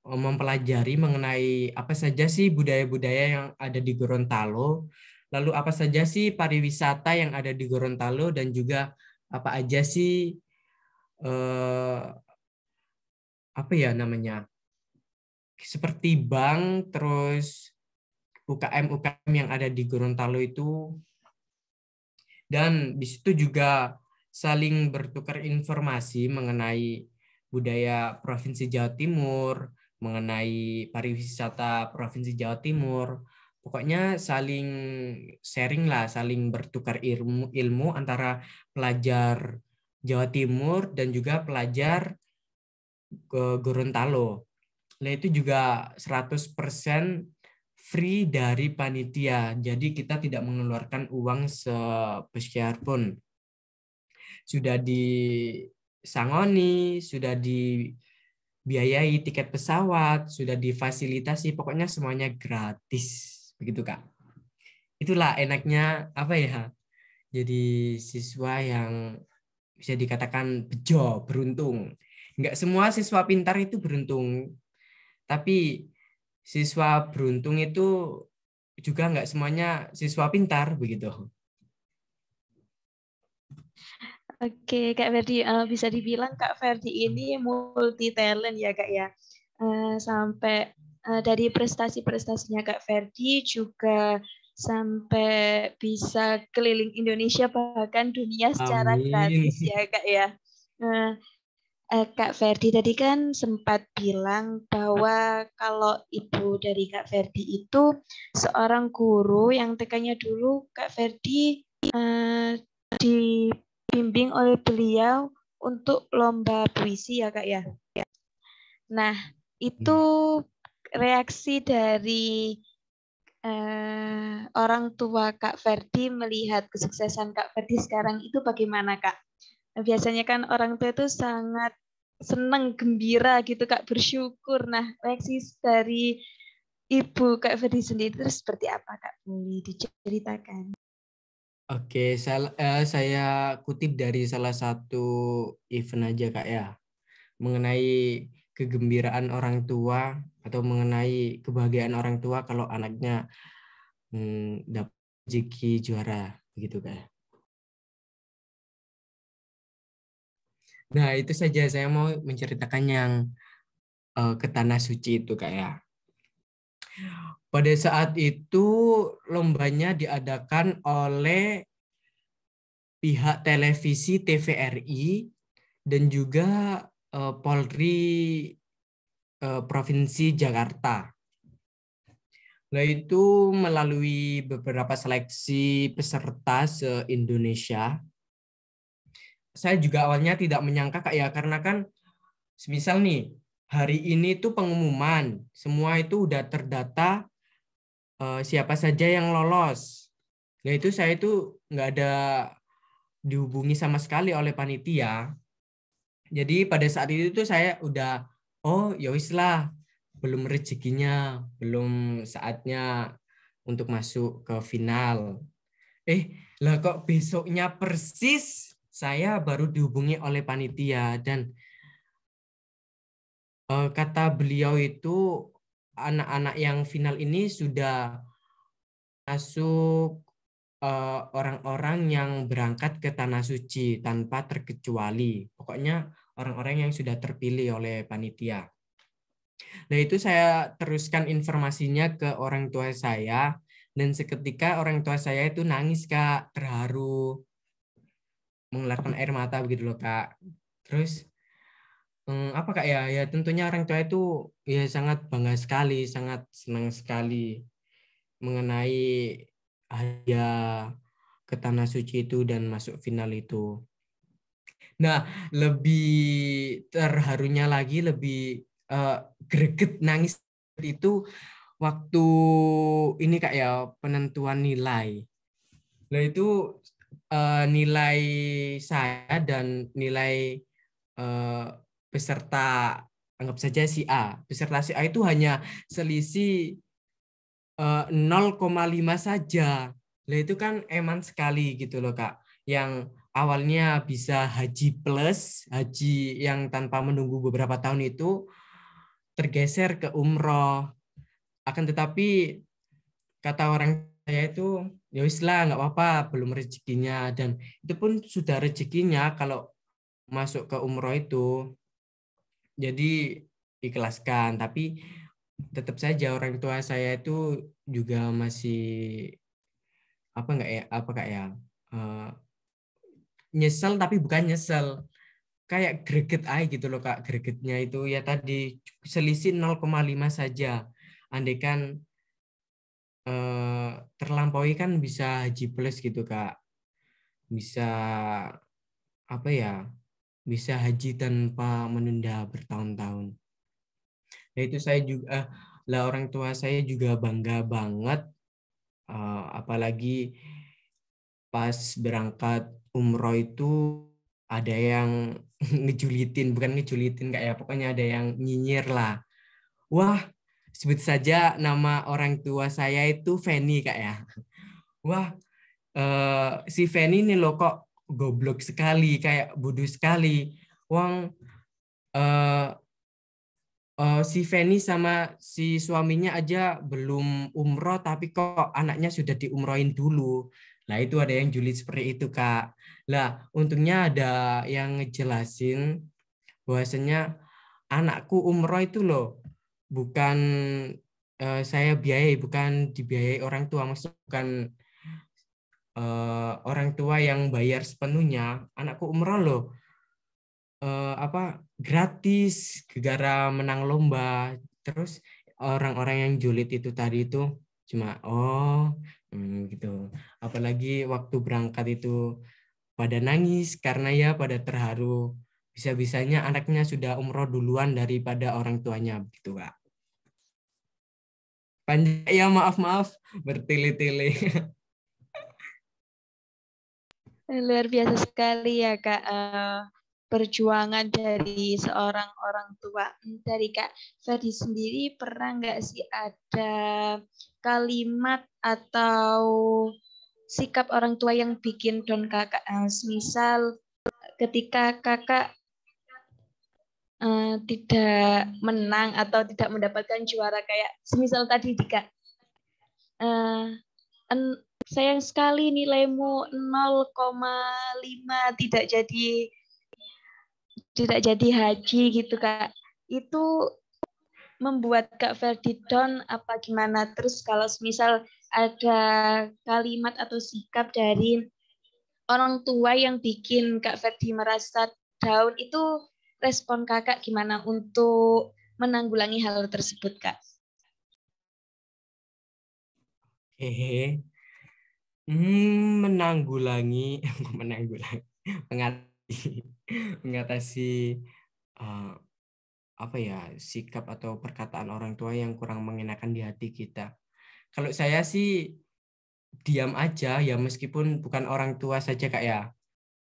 mempelajari mengenai apa saja sih budaya-budaya yang ada di Gorontalo, lalu apa saja sih pariwisata yang ada di Gorontalo, dan juga apa aja sih seperti bank, terus UKM yang ada di Gorontalo itu. Dan di situ juga saling bertukar informasi mengenai budaya Provinsi Jawa Timur, mengenai pariwisata Provinsi Jawa Timur. Pokoknya saling sharing lah, saling bertukar ilmu antara pelajar Jawa Timur dan juga pelajar Gorontalo. Nah, itu juga 100% free dari panitia. Jadi kita tidak mengeluarkan uang sepeser pun. Sudah disangoni, sudah dibiayai tiket pesawat, sudah difasilitasi, pokoknya semuanya gratis. Begitu, Kak. Itulah enaknya jadi siswa yang bisa dikatakan bejo, beruntung. Enggak semua siswa pintar itu beruntung. Tapi siswa beruntung itu juga nggak semuanya siswa pintar, begitu. Oke, Kak Ferdi, bisa dibilang Kak Ferdi ini multi talent ya Kak ya. Sampai dari prestasi-prestasinya Kak Ferdi juga sampai bisa keliling Indonesia bahkan dunia secara gratis ya Kak ya. Kak Ferdi tadi kan sempat bilang bahwa kalau ibu dari Kak Ferdi itu seorang guru yang tekannya dulu Kak Ferdi dibimbing oleh beliau untuk lomba puisi ya Kak ya. Nah, itu reaksi dari orang tua Kak Ferdi melihat kesuksesan Kak Ferdi sekarang itu bagaimana Kak? Biasanya kan orang tua itu sangat senang, gembira gitu Kak, bersyukur. Nah, reaksi dari Ibu Kak Ferdi sendiri itu seperti apa Kak? Boleh diceritakan? Oke, saya kutip dari salah satu event aja Kak ya, mengenai kegembiraan orang tua atau mengenai kebahagiaan orang tua kalau anaknya dapat rezeki juara, begitu Kak. Nah, itu saja saya mau menceritakan yang ke Tanah Suci itu Kak ya. Pada saat itu lombanya diadakan oleh pihak televisi TVRI dan juga Polri Provinsi Jakarta. Nah, itu melalui beberapa seleksi peserta se-Indonesia. Saya juga awalnya tidak menyangka Kak ya, karena kan semisal nih, hari ini tuh pengumuman, semua itu udah terdata siapa saja yang lolos. Nah, itu saya itu nggak ada dihubungi sama sekali oleh panitia. Jadi pada saat itu tuh saya udah, oh ya wis lah, belum rezekinya, belum saatnya untuk masuk ke final. Lah kok besoknya persis saya baru dihubungi oleh panitia, dan kata beliau itu anak-anak yang final ini sudah masuk orang-orang yang berangkat ke Tanah Suci tanpa terkecuali. Pokoknya orang-orang yang sudah terpilih oleh panitia. Nah, itu saya teruskan informasinya ke orang tua saya, dan seketika orang tua saya itu nangis Kak, terharu, mengeluarkan air mata begitu loh Kak. Terus apa Kak ya? Ya tentunya orang tua itu ya sangat bangga sekali, sangat senang sekali mengenai hadiah ke Tanah Suci itu dan masuk final itu. Nah, lebih terharunya lagi, lebih greget nangis itu waktu ini Kak ya, penentuan nilai. Nah, itu nilai saya dan nilai peserta, anggap saja si A. Peserta si A itu hanya selisih 0,5 saja. Nah, itu kan eman sekali gitu loh Kak. Yang awalnya bisa haji plus, haji yang tanpa menunggu beberapa tahun itu tergeser ke umroh. Akan tetapi kata orang saya itu, ya wis lah nggak apa-apa, belum rezekinya, dan itu pun sudah rezekinya kalau masuk ke umroh itu. Jadi ikhlaskan, tapi tetap saja orang tua saya itu juga masih apa Kak ya, nyesel tapi bukan nyesel, kayak greget aja gitu loh Kak. Gregetnya itu ya tadi selisih 0,5 saja. Andaikan terlampaui kan bisa haji plus gitu Kak, bisa apa ya, bisa haji tanpa menunda bertahun-tahun. Nah, itu saya juga lah, orang tua saya juga bangga banget, apalagi pas berangkat umroh itu ada yang ngejulitin, bukan ngejulitin Kak ya, pokoknya ada yang nyinyir lah. Wah, sebut saja nama orang tua saya itu Feni Kak ya. Wah, si Feni ini loh kok goblok sekali, kayak bodoh sekali. Wong si Feni sama si suaminya aja belum umroh, tapi kok anaknya sudah diumrohin dulu. Nah, itu ada yang julid seperti itu Kak. Lah, untungnya ada yang ngejelasin bahwasanya anakku umroh itu loh bukan saya biayai, bukan dibiayai orang tua, maksudnya bukan orang tua yang bayar sepenuhnya. Anakku umroh loh gratis gara menang lomba. Terus orang-orang yang julid itu tadi itu cuma gitu. Apalagi waktu berangkat itu pada nangis karena ya pada terharu, bisa-bisanya anaknya sudah umroh duluan daripada orang tuanya gitu Kak. Panjang ya, maaf bertele-tele. Luar biasa sekali ya Kak, perjuangan dari seorang orang tua. Dari Kak Ferdi sendiri pernah nggak sih ada kalimat atau sikap orang tua yang bikin down Kakak? Misal ketika Kakak tidak menang atau tidak mendapatkan juara, kayak semisal tadi Kak, sayang sekali nilaimu 0,5, tidak jadi haji gitu Kak. Itu membuat Kak Ferdi down apa gimana? Terus kalau misal ada kalimat atau sikap dari orang tua yang bikin Kak Ferdi merasa down, itu respon kakak gimana untuk menanggulangi hal tersebut, Kak? Menanggulangi, mengatasi apa ya, sikap atau perkataan orang tua yang kurang mengenakan di hati kita. Kalau saya sih diam aja ya, meskipun bukan orang tua saja Kak ya,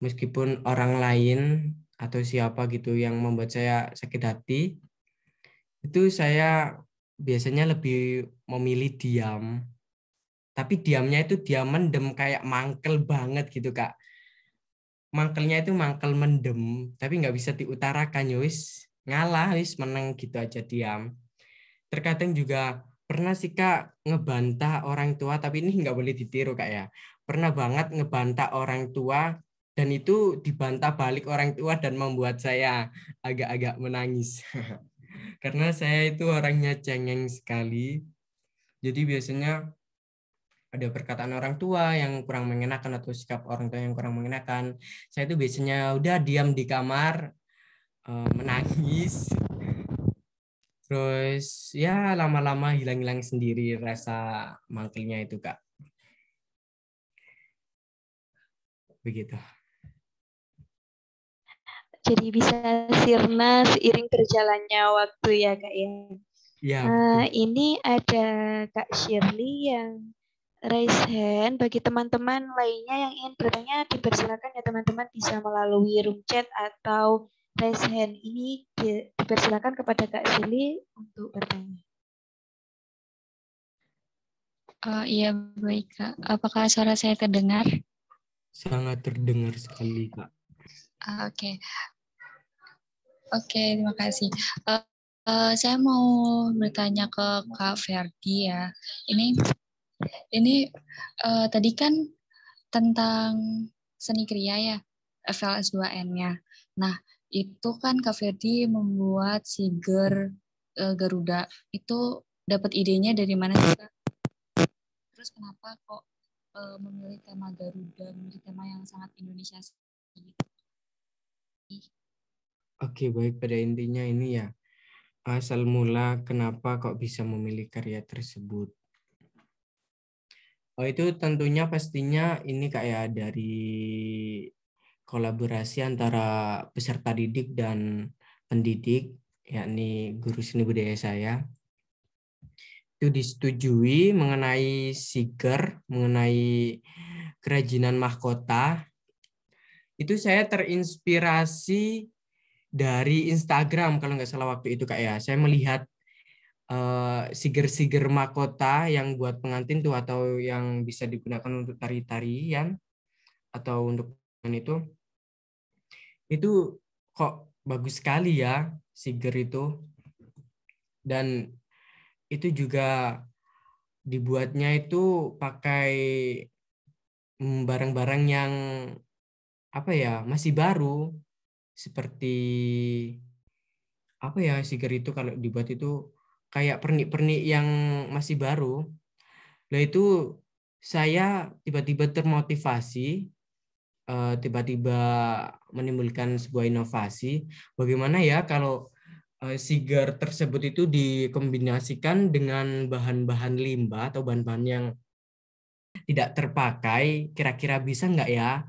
meskipun orang lain atau siapa gitu yang membuat saya sakit hati, itu saya biasanya lebih memilih diam. Tapi diamnya itu diam mendem, kayak mangkel banget gitu Kak. Mangkelnya itu mangkel mendem, tapi nggak bisa diutarakan, ya wis ngalah, wis menang gitu aja, diam. Terkadang juga pernah sih Kak ngebantah orang tua, tapi ini nggak boleh ditiru Kak ya. Pernah banget ngebantah orang tua, dan itu dibantah balik orang tua dan membuat saya agak-agak menangis. Karena saya itu orangnya cengeng sekali. Jadi biasanya ada perkataan orang tua yang kurang mengenakan atau sikap orang tua yang kurang mengenakan, saya itu biasanya udah diam di kamar, menangis, terus ya lama-lama hilang-hilang sendiri rasa mangkelnya itu Kak. Begitu. Jadi bisa sirna seiring berjalannya waktu ya Kak ya. Ya, ini ada Kak Shirley yang raise hand. Bagi teman-teman lainnya yang ingin bertanya, dipersilakan ya teman-teman, bisa melalui room chat atau raise hand. Ini dipersilakan kepada Kak Shirley untuk bertanya. Iya baik Kak. Apakah suara saya terdengar? sangat terdengar sekali Kak. Oke. Oke, terima kasih. Saya mau bertanya ke Kak Ferdi ya. Ini tadi kan tentang seni kriya ya, FLS2N-nya. Nah, itu kan Kak Ferdi membuat Siger Garuda. Itu dapat idenya dari mana sih Kak? Terus kenapa kok memilih tema Garuda, memilih tema yang sangat Indonesia gitu? Oke, baik, pada intinya ini ya, asal mula kenapa kok bisa memilih karya tersebut. Itu tentunya pastinya ini kayak dari kolaborasi antara peserta didik dan pendidik, yakni guru seni budaya saya. Itu disetujui mengenai Siger, mengenai kerajinan mahkota. Itu saya terinspirasi dari Instagram kalau nggak salah waktu itu Kak ya. Saya melihat siger-siger mahkota yang buat pengantin tuh, atau yang bisa digunakan untuk tari-tarian atau untuk itu kok bagus sekali ya siger itu. Dan itu juga dibuatnya itu pakai barang-barang yang apa ya, masih baru, seperti apa ya, siger itu kalau dibuat itu kayak pernik-pernik yang masih baru. Nah itu saya tiba-tiba termotivasi, tiba-tiba menimbulkan sebuah inovasi. Bagaimana ya kalau siger tersebut itu dikombinasikan dengan bahan-bahan limbah atau bahan-bahan yang tidak terpakai, kira-kira bisa nggak ya?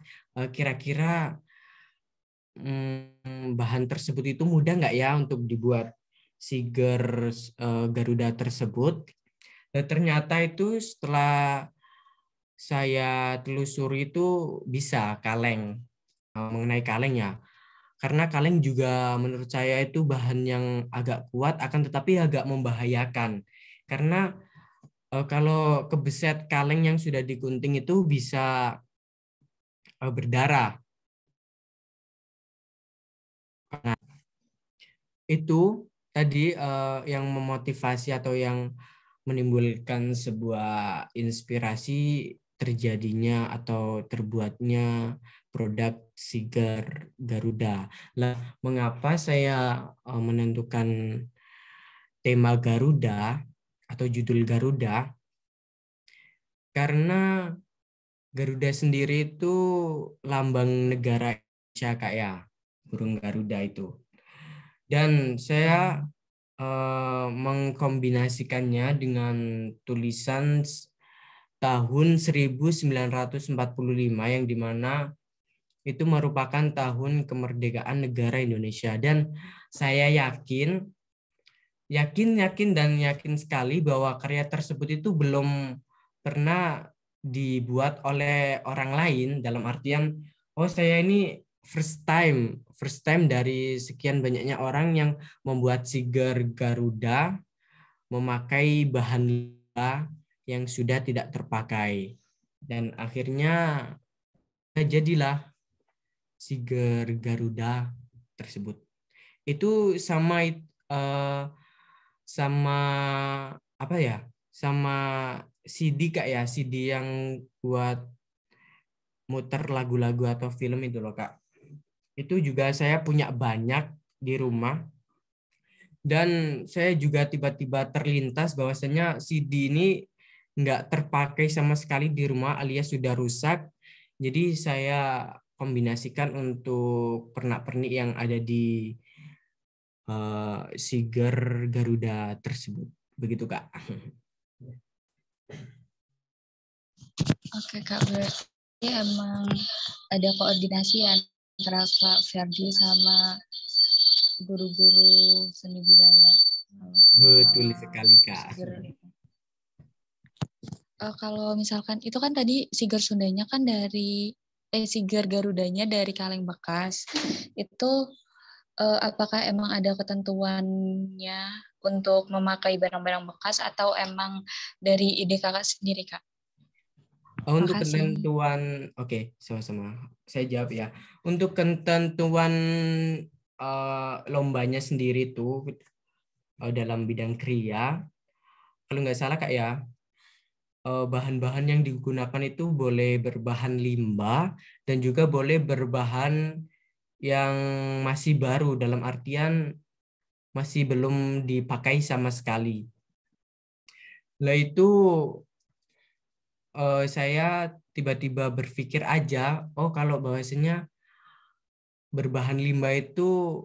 Kira-kira bahan tersebut itu mudah nggak ya untuk dibuat siger Garuda tersebut? Dan ternyata itu setelah saya telusuri itu bisa kaleng. Mengenai kaleng ya, karena kaleng juga menurut saya itu bahan yang agak kuat, akan tetapi agak membahayakan. Karena kalau kebeset kaleng yang sudah digunting itu bisa berdarah. Nah, itu tadi yang memotivasi atau yang menimbulkan sebuah inspirasi terjadinya atau terbuatnya produk Siger Garuda. Lah, mengapa saya menentukan tema Garuda atau judul Garuda? Karena Garuda sendiri itu lambang negara Indonesia Kak ya, burung Garuda itu. Dan saya mengkombinasikannya dengan tulisan tahun 1945 yang dimana itu merupakan tahun kemerdekaan negara Indonesia. Dan saya yakin sekali bahwa karya tersebut itu belum pernah dibuat oleh orang lain, dalam artian saya ini first time dari sekian banyaknya orang yang membuat siger Garuda memakai bahan limbah yang sudah tidak terpakai. Dan akhirnya jadilah siger Garuda tersebut. Itu sama apa ya? Sama CD Kak ya, CD yang buat muter lagu-lagu atau film itu loh Kak. Itu juga saya punya banyak di rumah. Dan saya juga tiba-tiba terlintas bahwasanya CD ini nggak terpakai sama sekali di rumah alias sudah rusak. Jadi saya kombinasikan untuk pernak-pernik yang ada di siger Garuda tersebut. Begitu Kak. Oke Kak, berarti emang ada koordinasi antara Kak Ferdi sama guru-guru seni budaya. Betul sekali Kak. Kalau misalkan itu kan tadi siger Sundanya kan dari siger Garudanya dari kaleng bekas. Itu apakah emang ada ketentuannya untuk memakai barang-barang bekas atau emang dari ide Kakak sendiri Kak? Untuk ketentuan, oke, sama-sama. Saya jawab ya. Untuk ketentuan lombanya sendiri itu dalam bidang kriya, kalau nggak salah Kak ya, bahan-bahan yang digunakan itu boleh berbahan limbah dan juga boleh berbahan yang masih baru, dalam artian masih belum dipakai sama sekali. Lah itu saya tiba-tiba berpikir aja, kalau bahwasanya berbahan limbah itu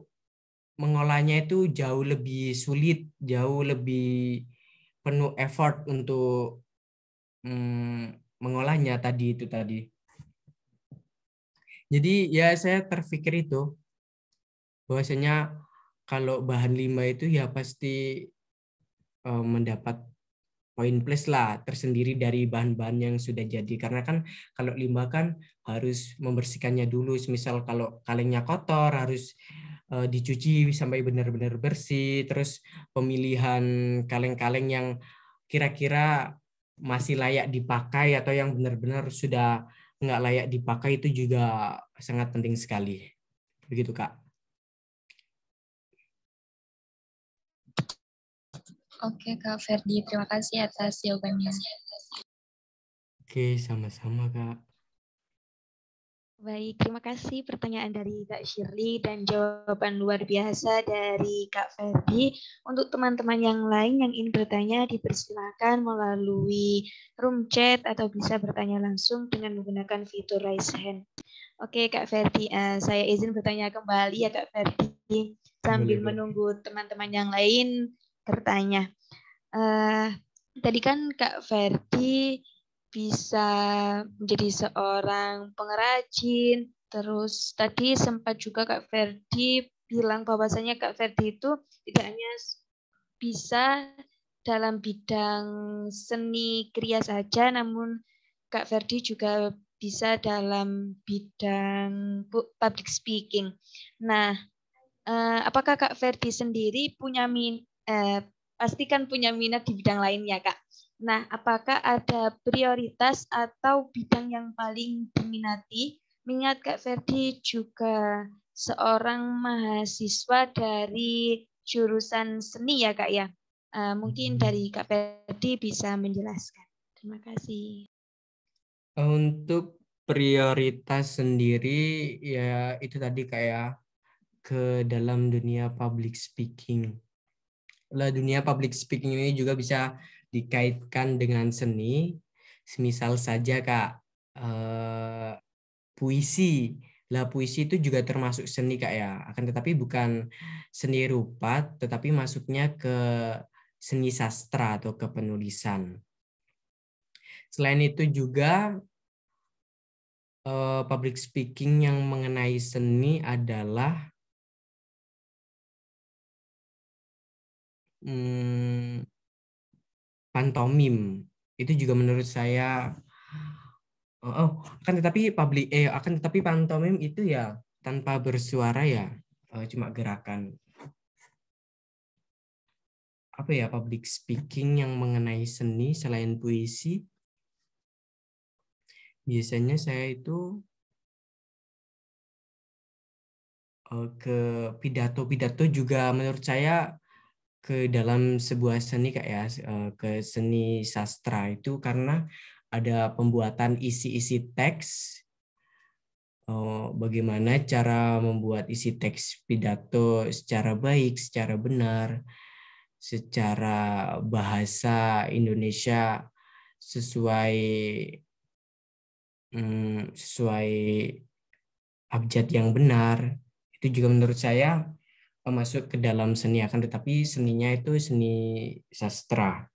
mengolahnya itu jauh lebih sulit, jauh lebih penuh effort untuk mengolahnya tadi. Jadi ya saya terpikir itu bahwasanya kalau bahan limbah itu ya pasti mendapat poin plus lah tersendiri dari bahan-bahan yang sudah jadi, karena kan kalau limbah kan harus membersihkannya dulu. Misal kalau kalengnya kotor harus dicuci sampai benar-benar bersih, terus pemilihan kaleng-kaleng yang kira-kira masih layak dipakai atau yang benar-benar sudah nggak layak dipakai itu juga sangat penting sekali. Begitu Kak. Oke Kak Ferdi, terima kasih atas jawabannya. Oke, sama-sama Kak. Baik, terima kasih pertanyaan dari Kak Shirley dan jawaban luar biasa dari Kak Ferdi. Untuk teman-teman yang lain yang ingin bertanya, dipersilakan melalui room chat atau bisa bertanya langsung dengan menggunakan fitur raise hand. Oke Kak Ferdi, saya izin bertanya kembali ya Kak Ferdi, sambil menunggu teman-teman yang lain bertanya. Tadi kan Kak Ferdi bisa menjadi seorang pengrajin, terus tadi sempat juga Kak Ferdi bilang bahwasanya Kak Ferdi itu tidak hanya bisa dalam bidang seni kriya saja, namun Kak Ferdi juga bisa dalam bidang public speaking. Nah, apakah Kak Ferdi sendiri punya pastikan punya minat di bidang lainnya, Kak? Nah, apakah ada prioritas atau bidang yang paling diminati? Mengingat Kak Ferdi juga seorang mahasiswa dari jurusan seni ya, Kak ya. Mungkin dari Kak Ferdi bisa menjelaskan. Terima kasih. Untuk prioritas sendiri ya itu tadi kayak ke dalam dunia public speaking. Lah dunia public speaking ini juga bisa dikaitkan dengan seni, semisal saja Kak puisi. Lah puisi itu juga termasuk seni Kak ya, akan tetapi bukan seni rupa, tetapi masuknya ke seni sastra atau ke penulisan. Selain itu juga public speaking yang mengenai seni adalah pantomim. Itu juga menurut saya akan tetapi pantomim itu ya tanpa bersuara ya, cuma gerakan. Apa ya public speaking yang mengenai seni selain puisi? Biasanya saya itu ke pidato juga menurut saya ke dalam sebuah seni Kak ya, ke seni sastra itu karena ada pembuatan isi-isi teks, bagaimana cara membuat isi teks pidato secara baik, secara benar, secara bahasa Indonesia sesuai abjad yang benar. Itu juga menurut saya masuk ke dalam seni, akan tetapi seninya itu seni sastra.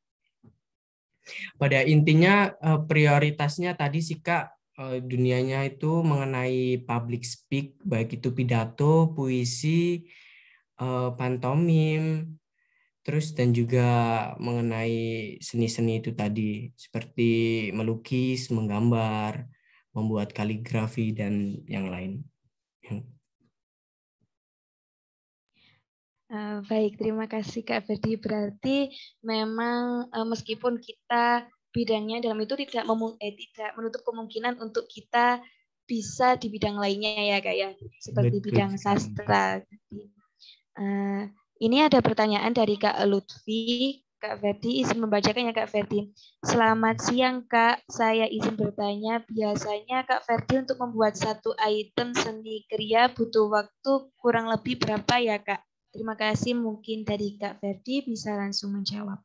Pada intinya prioritasnya tadi sih Kak, dunianya itu mengenai public speak, baik itu pidato, puisi, pantomim, terus dan juga mengenai seni-seni itu tadi, seperti melukis, menggambar, membuat kaligrafi, dan yang lain. Baik, terima kasih Kak Ferdi. Berarti memang meskipun kita bidangnya dalam itu tidak menutup kemungkinan untuk kita bisa di bidang lainnya ya Kak ya, seperti Betul bidang sastra. Ini ada pertanyaan dari Kak Lutfi. Kak Ferdi izin membacakannya Kak Ferdi. Selamat siang Kak, saya izin bertanya, biasanya Kak Ferdi untuk membuat satu item seni kriya butuh waktu kurang lebih berapa ya Kak? Terima kasih, mungkin dari Kak Ferdi bisa langsung menjawab.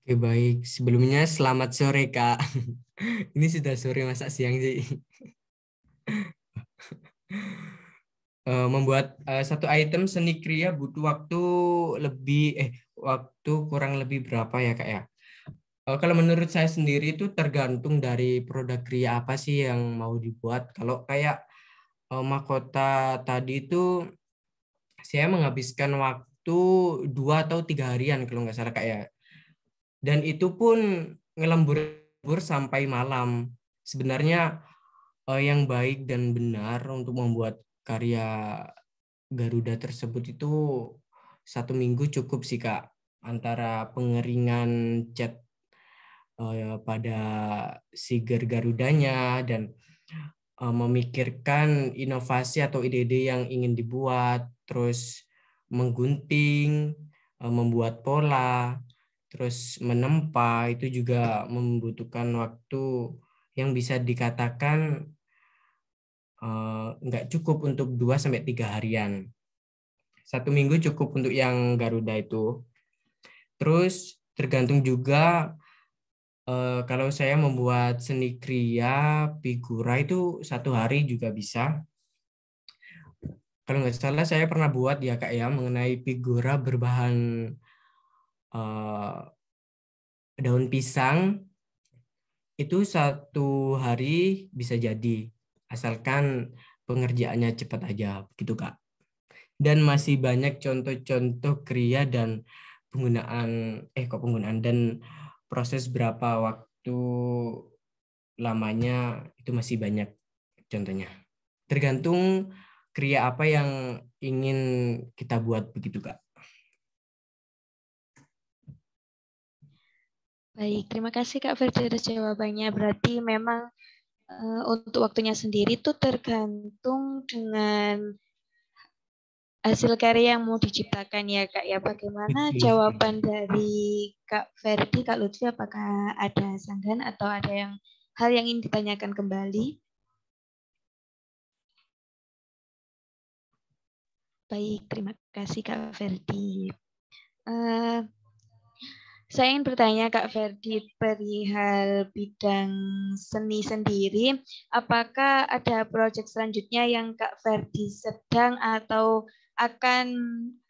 Oke, baik. Sebelumnya selamat sore Kak. Ini sudah sore, masa siang sih. Membuat satu item seni kriya butuh waktu kurang lebih berapa ya Kak ya? Kalau menurut saya sendiri itu tergantung dari produk kriya apa sih yang mau dibuat. Kalau kayak mahkota tadi itu saya menghabiskan waktu 2 atau 3 harian kalau nggak salah Kak ya. Dan itu pun ngelembur sampai malam. Sebenarnya yang baik dan benar untuk membuat karya Garuda tersebut itu 1 minggu cukup sih Kak. Antara pengeringan cat pada siger Garudanya dan memikirkan inovasi atau ide-ide yang ingin dibuat, terus menggunting, membuat pola, terus menempa, itu juga membutuhkan waktu yang bisa dikatakan nggak cukup untuk 2-3 harian. 1 minggu cukup untuk yang Garuda itu. Terus tergantung juga kalau saya membuat seni kriya figura itu 1 hari juga bisa. Kalau nggak salah saya pernah buat ya Kak ya mengenai figura berbahan daun pisang, itu 1 hari bisa jadi asalkan pengerjaannya cepat aja gitu Kak. Dan masih banyak contoh-contoh kriya dan penggunaan dan proses berapa waktu lamanya itu masih banyak contohnya. Tergantung kriya apa yang ingin kita buat begitu Kak. Baik, terima kasih Kak Ferdi atas jawabannya. Berarti memang untuk waktunya sendiri itu tergantung dengan hasil karya yang mau diciptakan ya Kak ya. Bagaimana Betul. jawaban dari Kak Ferdi, Kak Lutfi, apakah ada sanggahan atau ada hal yang ingin ditanyakan kembali? Baik, terima kasih Kak Ferdi. Saya ingin bertanya Kak Ferdi perihal bidang seni sendiri. Apakah ada proyek selanjutnya yang Kak Ferdi sedang atau akan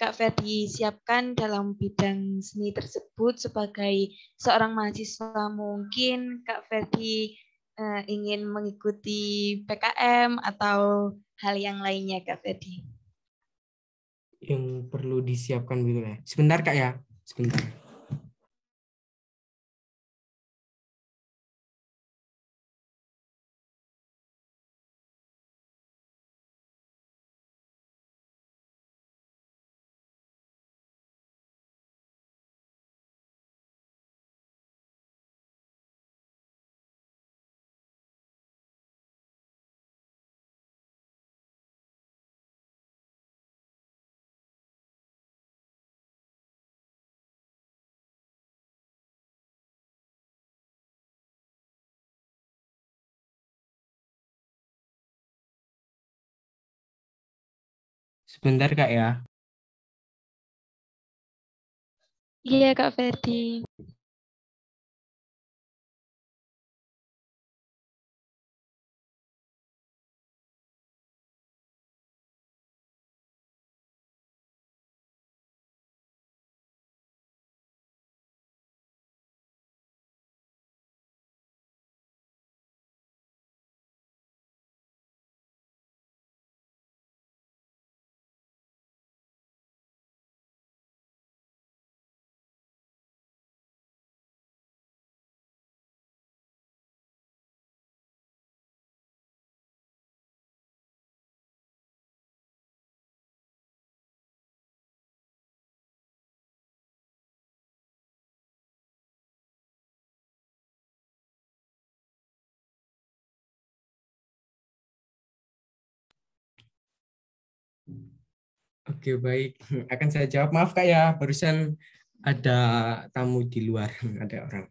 Kak Ferdi siapkan dalam bidang seni tersebut sebagai seorang mahasiswa? Mungkin Kak Ferdi ingin mengikuti PKM atau hal yang lainnya Kak Ferdi? Yang perlu disiapkan dulu ya. Sebentar Kak ya, sebentar. Sebentar Kak ya. Iya Kak Ferdi. Oke, baik. Akan saya jawab. Maaf Kak ya, barusan ada tamu di luar, ada orang.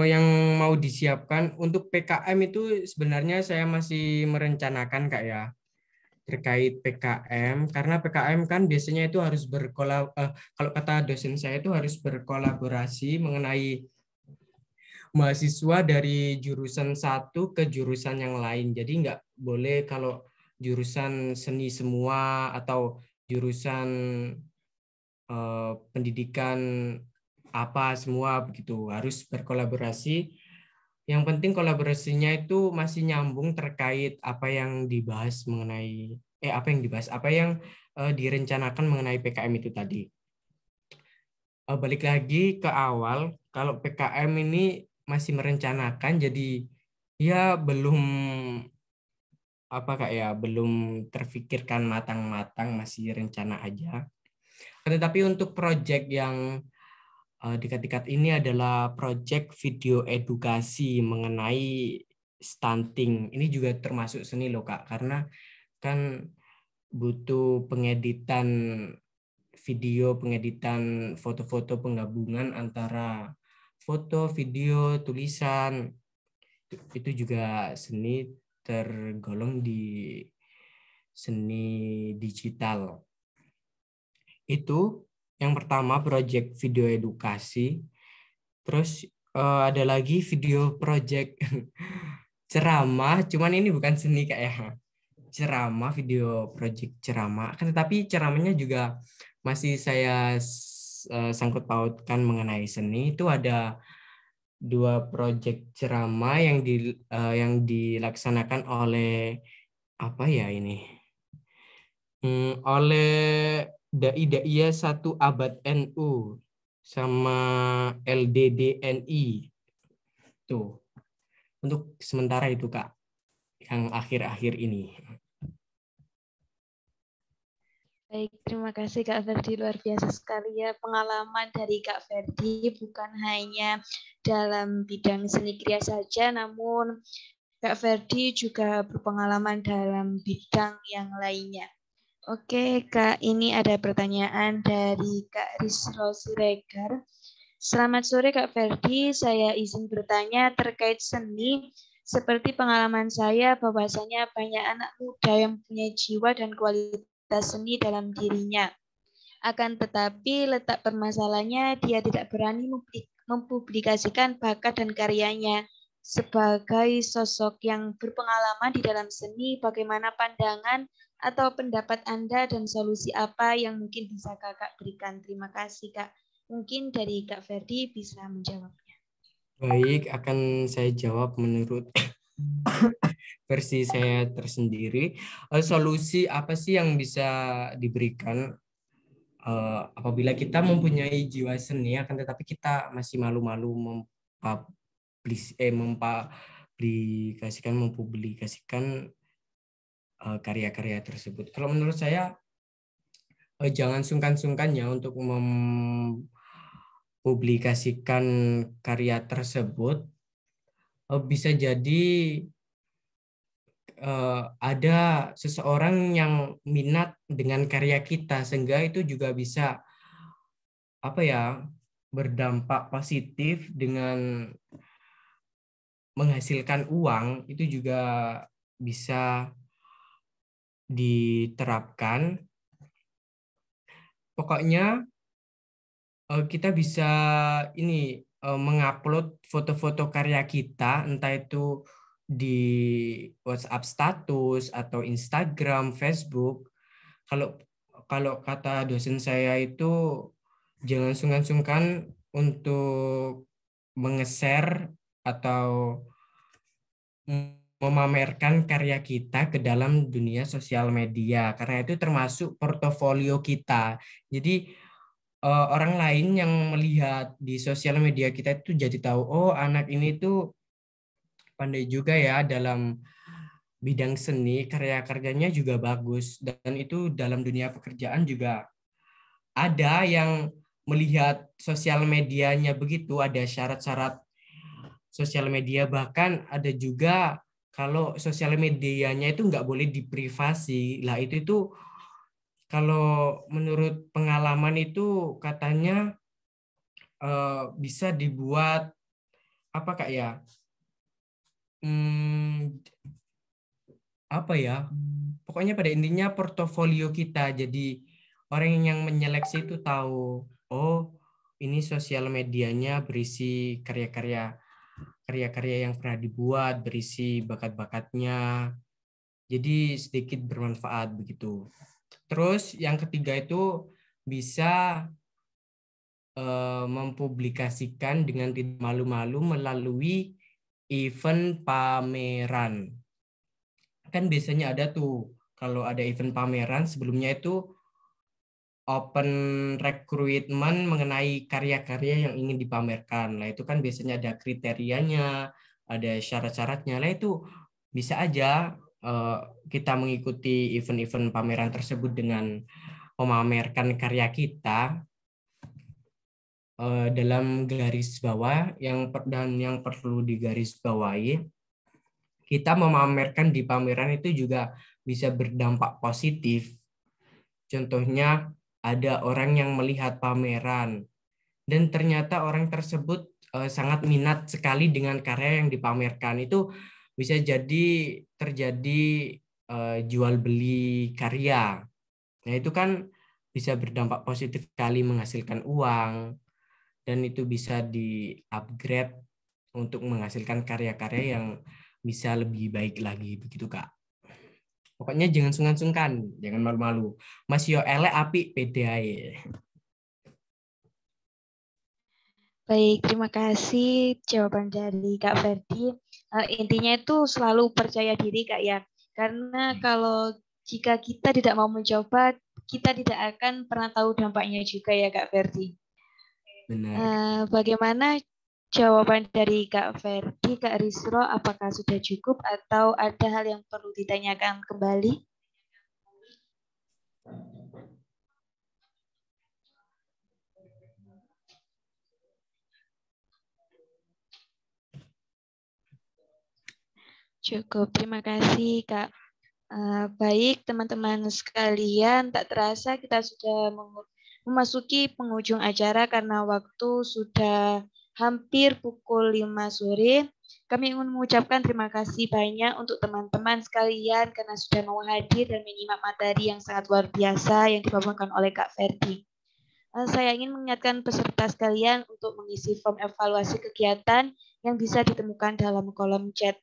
Yang mau disiapkan untuk PKM itu sebenarnya saya masih merencanakan Kak ya, terkait PKM, karena PKM kan biasanya itu harus kalau kata dosen saya itu harus berkolaborasi mengenai mahasiswa dari jurusan satu ke jurusan yang lain. Jadi nggak boleh kalau jurusan seni semua atau jurusan pendidikan apa semua begitu, harus berkolaborasi. Yang penting kolaborasinya itu masih nyambung terkait apa yang dibahas mengenai apa yang direncanakan mengenai PKM itu tadi. Balik lagi ke awal, kalau PKM ini masih merencanakan, jadi ya belum belum terfikirkan matang-matang, masih rencana aja. Tetapi untuk proyek yang dekat-dekat ini adalah proyek video edukasi mengenai stunting. Ini juga termasuk seni loh Kak, karena kan butuh pengeditan video, pengeditan foto-foto, penggabungan antara foto, video, tulisan. Itu juga seni, tergolong di seni digital. Itu yang pertama, proyek video edukasi. Terus ada lagi video proyek ceramah, cuman ini bukan seni kayak ceramah, video proyek ceramah. Tetapi ceramahnya juga masih saya sangkut pautkan mengenai seni. Itu ada 2 proyek ceramah yang dilaksanakan oleh apa ya ini? Oleh dai-dai 1 abad NU sama LDDNI. Tuh. Untuk sementara itu Kak, yang akhir-akhir ini. Baik, terima kasih Kak Ferdi, luar biasa sekali ya pengalaman dari Kak Ferdi, bukan hanya dalam bidang seni kriya saja, namun Kak Ferdi juga berpengalaman dalam bidang yang lainnya. Oke Kak, ini ada pertanyaan dari Kak Risro Siregar. Selamat sore Kak Ferdi, saya izin bertanya terkait seni. Seperti pengalaman saya, bahwasanya banyak anak muda yang punya jiwa dan kualitas seni dalam dirinya. Akan tetapi letak permasalahannya dia tidak berani mempublikasikan bakat dan karyanya. Sebagai sosok yang berpengalaman di dalam seni, bagaimana pandangan atau pendapat Anda dan solusi apa yang mungkin bisa Kakak berikan? Terima kasih, Kak. Mungkin dari Kak Ferdi bisa menjawabnya. Baik, akan saya jawab menurut versi saya tersendiri. Solusi apa sih yang bisa diberikan apabila kita mempunyai jiwa seni, akan tetapi kita masih malu-malu mempublikasikan karya-karya tersebut. Kalau menurut saya, jangan sungkan-sungkan ya untuk mempublikasikan karya tersebut. Bisa jadi ada seseorang yang minat dengan karya kita, sehingga itu juga bisa berdampak positif dengan menghasilkan uang. Itu juga bisa diterapkan. Pokoknya kita bisa mengupload foto-foto karya kita, entah itu di WhatsApp status atau Instagram, Facebook. Kalau kata dosen saya itu jangan sungkan-sungkan untuk menge-share atau memamerkan karya kita ke dalam dunia sosial media, karena itu termasuk portofolio kita. Jadi orang lain yang melihat di sosial media kita itu jadi tahu, oh anak ini tuh pandai juga ya dalam bidang seni, karya-karyanya juga bagus, dan itu dalam dunia pekerjaan juga ada yang melihat sosial medianya begitu, ada syarat-syarat sosial media, bahkan ada juga kalau sosial medianya itu nggak boleh diprivasi. Lah itu kalau menurut pengalaman itu katanya bisa dibuat Kak ya? Pokoknya pada intinya portofolio kita. Jadi orang yang menyeleksi itu tahu, oh ini sosial medianya berisi karya-karya yang pernah dibuat, berisi bakat-bakatnya. Jadi sedikit bermanfaat begitu. Terus yang ketiga itu bisa mempublikasikan dengan tidak malu-malu melalui event pameran. Kan biasanya ada tuh, kalau ada event pameran sebelumnya itu open recruitment mengenai karya-karya yang ingin dipamerkan. Nah itu kan biasanya ada kriterianya, ada syarat-syaratnya. Nah itu bisa aja kita mengikuti event-event pameran tersebut dengan memamerkan karya kita. Dalam garis bawah yang perlu digarisbawahi, kita memamerkan di pameran itu juga bisa berdampak positif. Contohnya ada orang yang melihat pameran dan ternyata orang tersebut sangat minat sekali dengan karya yang dipamerkan. Itu bisa jadi terjadi jual beli karya. Nah itu kan bisa berdampak positif sekali, menghasilkan uang, dan itu bisa di-upgrade untuk menghasilkan karya-karya yang bisa lebih baik lagi, begitu Kak. Pokoknya jangan sungkan-sungkan, jangan malu-malu. Mas yo elek api pede ae. Baik, terima kasih jawaban dari Kak Ferdi. Intinya itu selalu percaya diri Kak ya. Karena kalau jika kita tidak mau mencoba, kita tidak akan pernah tahu dampaknya juga ya Kak Ferdi. Benar. Bagaimana jawaban dari Kak Ferdi, Kak Risro, apakah sudah cukup atau ada hal yang perlu ditanyakan kembali? Cukup, terima kasih Kak. Baik teman-teman sekalian, tak terasa kita sudah memasuki penghujung acara karena waktu sudah hampir pukul 5 sore. Kami ingin mengucapkan terima kasih banyak untuk teman-teman sekalian karena sudah mau hadir dan menyimak materi yang sangat luar biasa yang dibawakan oleh Kak Ferdi. Saya ingin mengingatkan peserta sekalian untuk mengisi form evaluasi kegiatan yang bisa ditemukan dalam kolom chat.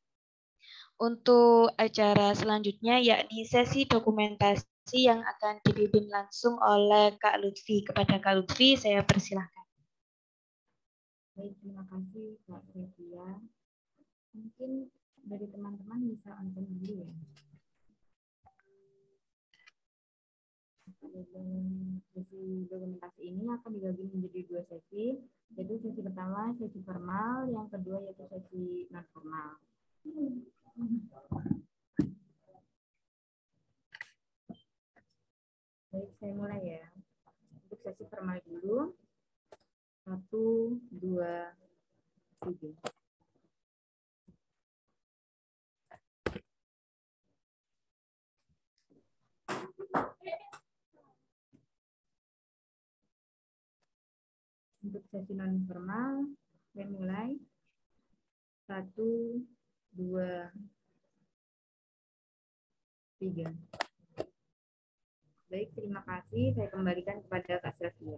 Untuk acara selanjutnya yakni sesi dokumentasi yang akan dipimpin langsung oleh Kak Lutfi. Kepada Kak Lutfi, saya persilahkan. Baik, terima kasih Kak Sevia. Mungkin dari teman-teman bisa on-cam dulu ya. Sesi dokumentasi ini akan dibagi menjadi 2 sesi, yaitu sesi pertama sesi formal, yang kedua yaitu sesi non formal. Baik, saya mulai ya. Untuk sesi formal dulu. 1, 2, 3. Untuk sesi non formal, saya mulai. 1, 2, 3. Baik, terima kasih. Saya kembalikan kepada Kak Sylvia.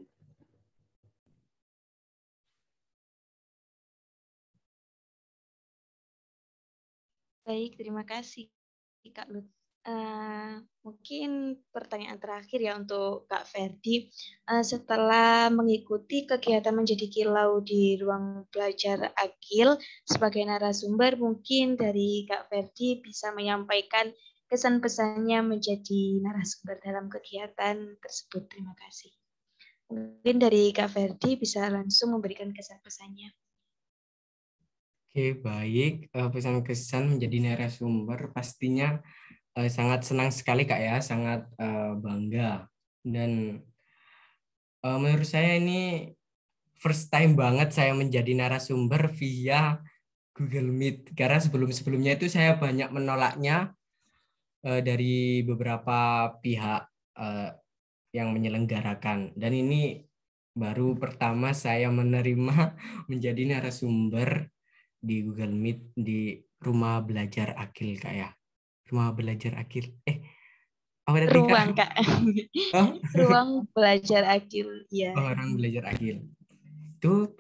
Baik, terima kasih Kak Lut. Mungkin pertanyaan terakhir ya untuk Kak Ferdi. Setelah mengikuti kegiatan menjadi kilau di ruang belajar Agil sebagai narasumber, mungkin dari Kak Ferdi bisa menyampaikan kesan pesannya menjadi narasumber dalam kegiatan tersebut. Terima kasih. Mungkin dari Kak Ferdi bisa langsung memberikan kesan pesannya. Oke, baik. Pesan-kesan menjadi narasumber pastinya sangat senang sekali Kak ya, sangat bangga. Dan menurut saya ini first time banget saya menjadi narasumber via Google Meet. Karena sebelum-sebelumnya itu saya banyak menolaknya dari beberapa pihak yang menyelenggarakan. Dan ini baru pertama saya menerima menjadi narasumber di Google Meet di Rumah Belajar Agil Kak ya. Rumah Belajar Agil. Apa tadi Kak? Ruang Kak. Ruang Belajar Agil. Ya. Ruang Belajar Agil. Itu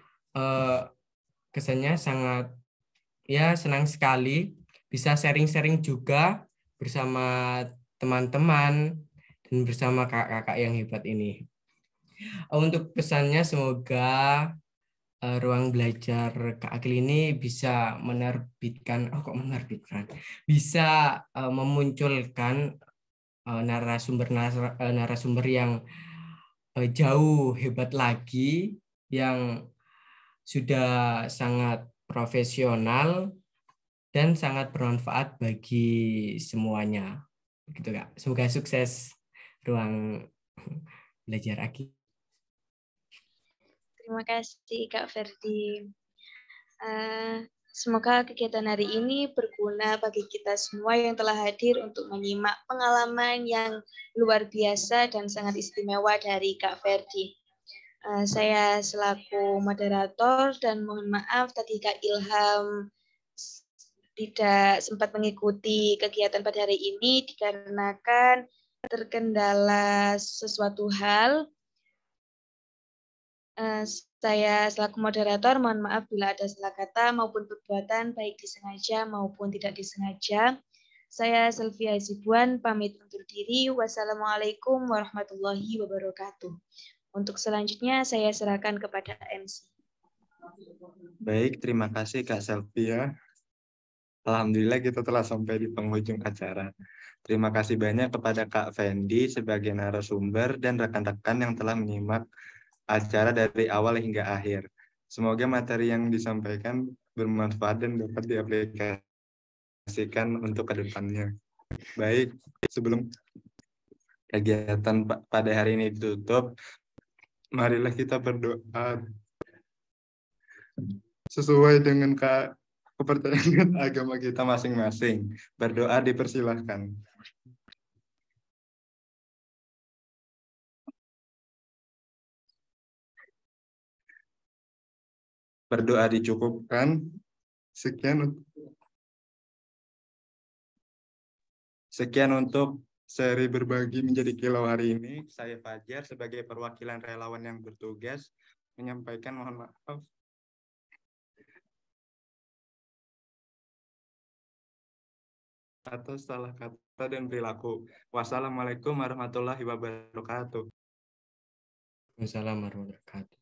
kesannya sangat ya senang sekali bisa sharing-sharing juga bersama teman-teman dan bersama kakak-kakak yang hebat ini. Untuk pesannya semoga ruang belajar Kak Agil ini bisa menerbitkan, bisa memunculkan narasumber yang jauh hebat lagi, yang sudah sangat profesional dan sangat bermanfaat bagi semuanya. Begitu Kak. Semoga sukses ruang belajar Agil. Terima kasih Kak Ferdi. Semoga kegiatan hari ini berguna bagi kita semua yang telah hadir untuk menyimak pengalaman yang luar biasa dan sangat istimewa dari Kak Ferdi. Saya selaku moderator dan mohon maaf tadi Kak Ilham tidak sempat mengikuti kegiatan pada hari ini dikarenakan terkendala sesuatu hal. Saya selaku moderator mohon maaf bila ada salah kata maupun perbuatan baik disengaja maupun tidak disengaja. Saya Sylvia Zibuan pamit undur diri. Wassalamualaikum warahmatullahi wabarakatuh. Untuk selanjutnya saya serahkan kepada MC. Baik, terima kasih Kak Sylvia. Alhamdulillah kita telah sampai di penghujung acara. Terima kasih banyak kepada Kak Fendi sebagai narasumber dan rekan-rekan yang telah menyimak acara dari awal hingga akhir. Semoga materi yang disampaikan bermanfaat dan dapat diaplikasikan untuk ke depannya. Baik, sebelum kegiatan pada hari ini ditutup, marilah kita berdoa sesuai dengan kepercayaan agama kita masing-masing. Berdoa dipersilahkan. Berdoa dicukupkan. Sekian untuk seri berbagi menjadi kilau hari ini. Saya Fajar sebagai perwakilan relawan yang bertugas menyampaikan mohon maaf atas salah kata dan perilaku. Wassalamualaikum warahmatullahi wabarakatuh. Wassalamualaikum warahmatullahi wabarakatuh.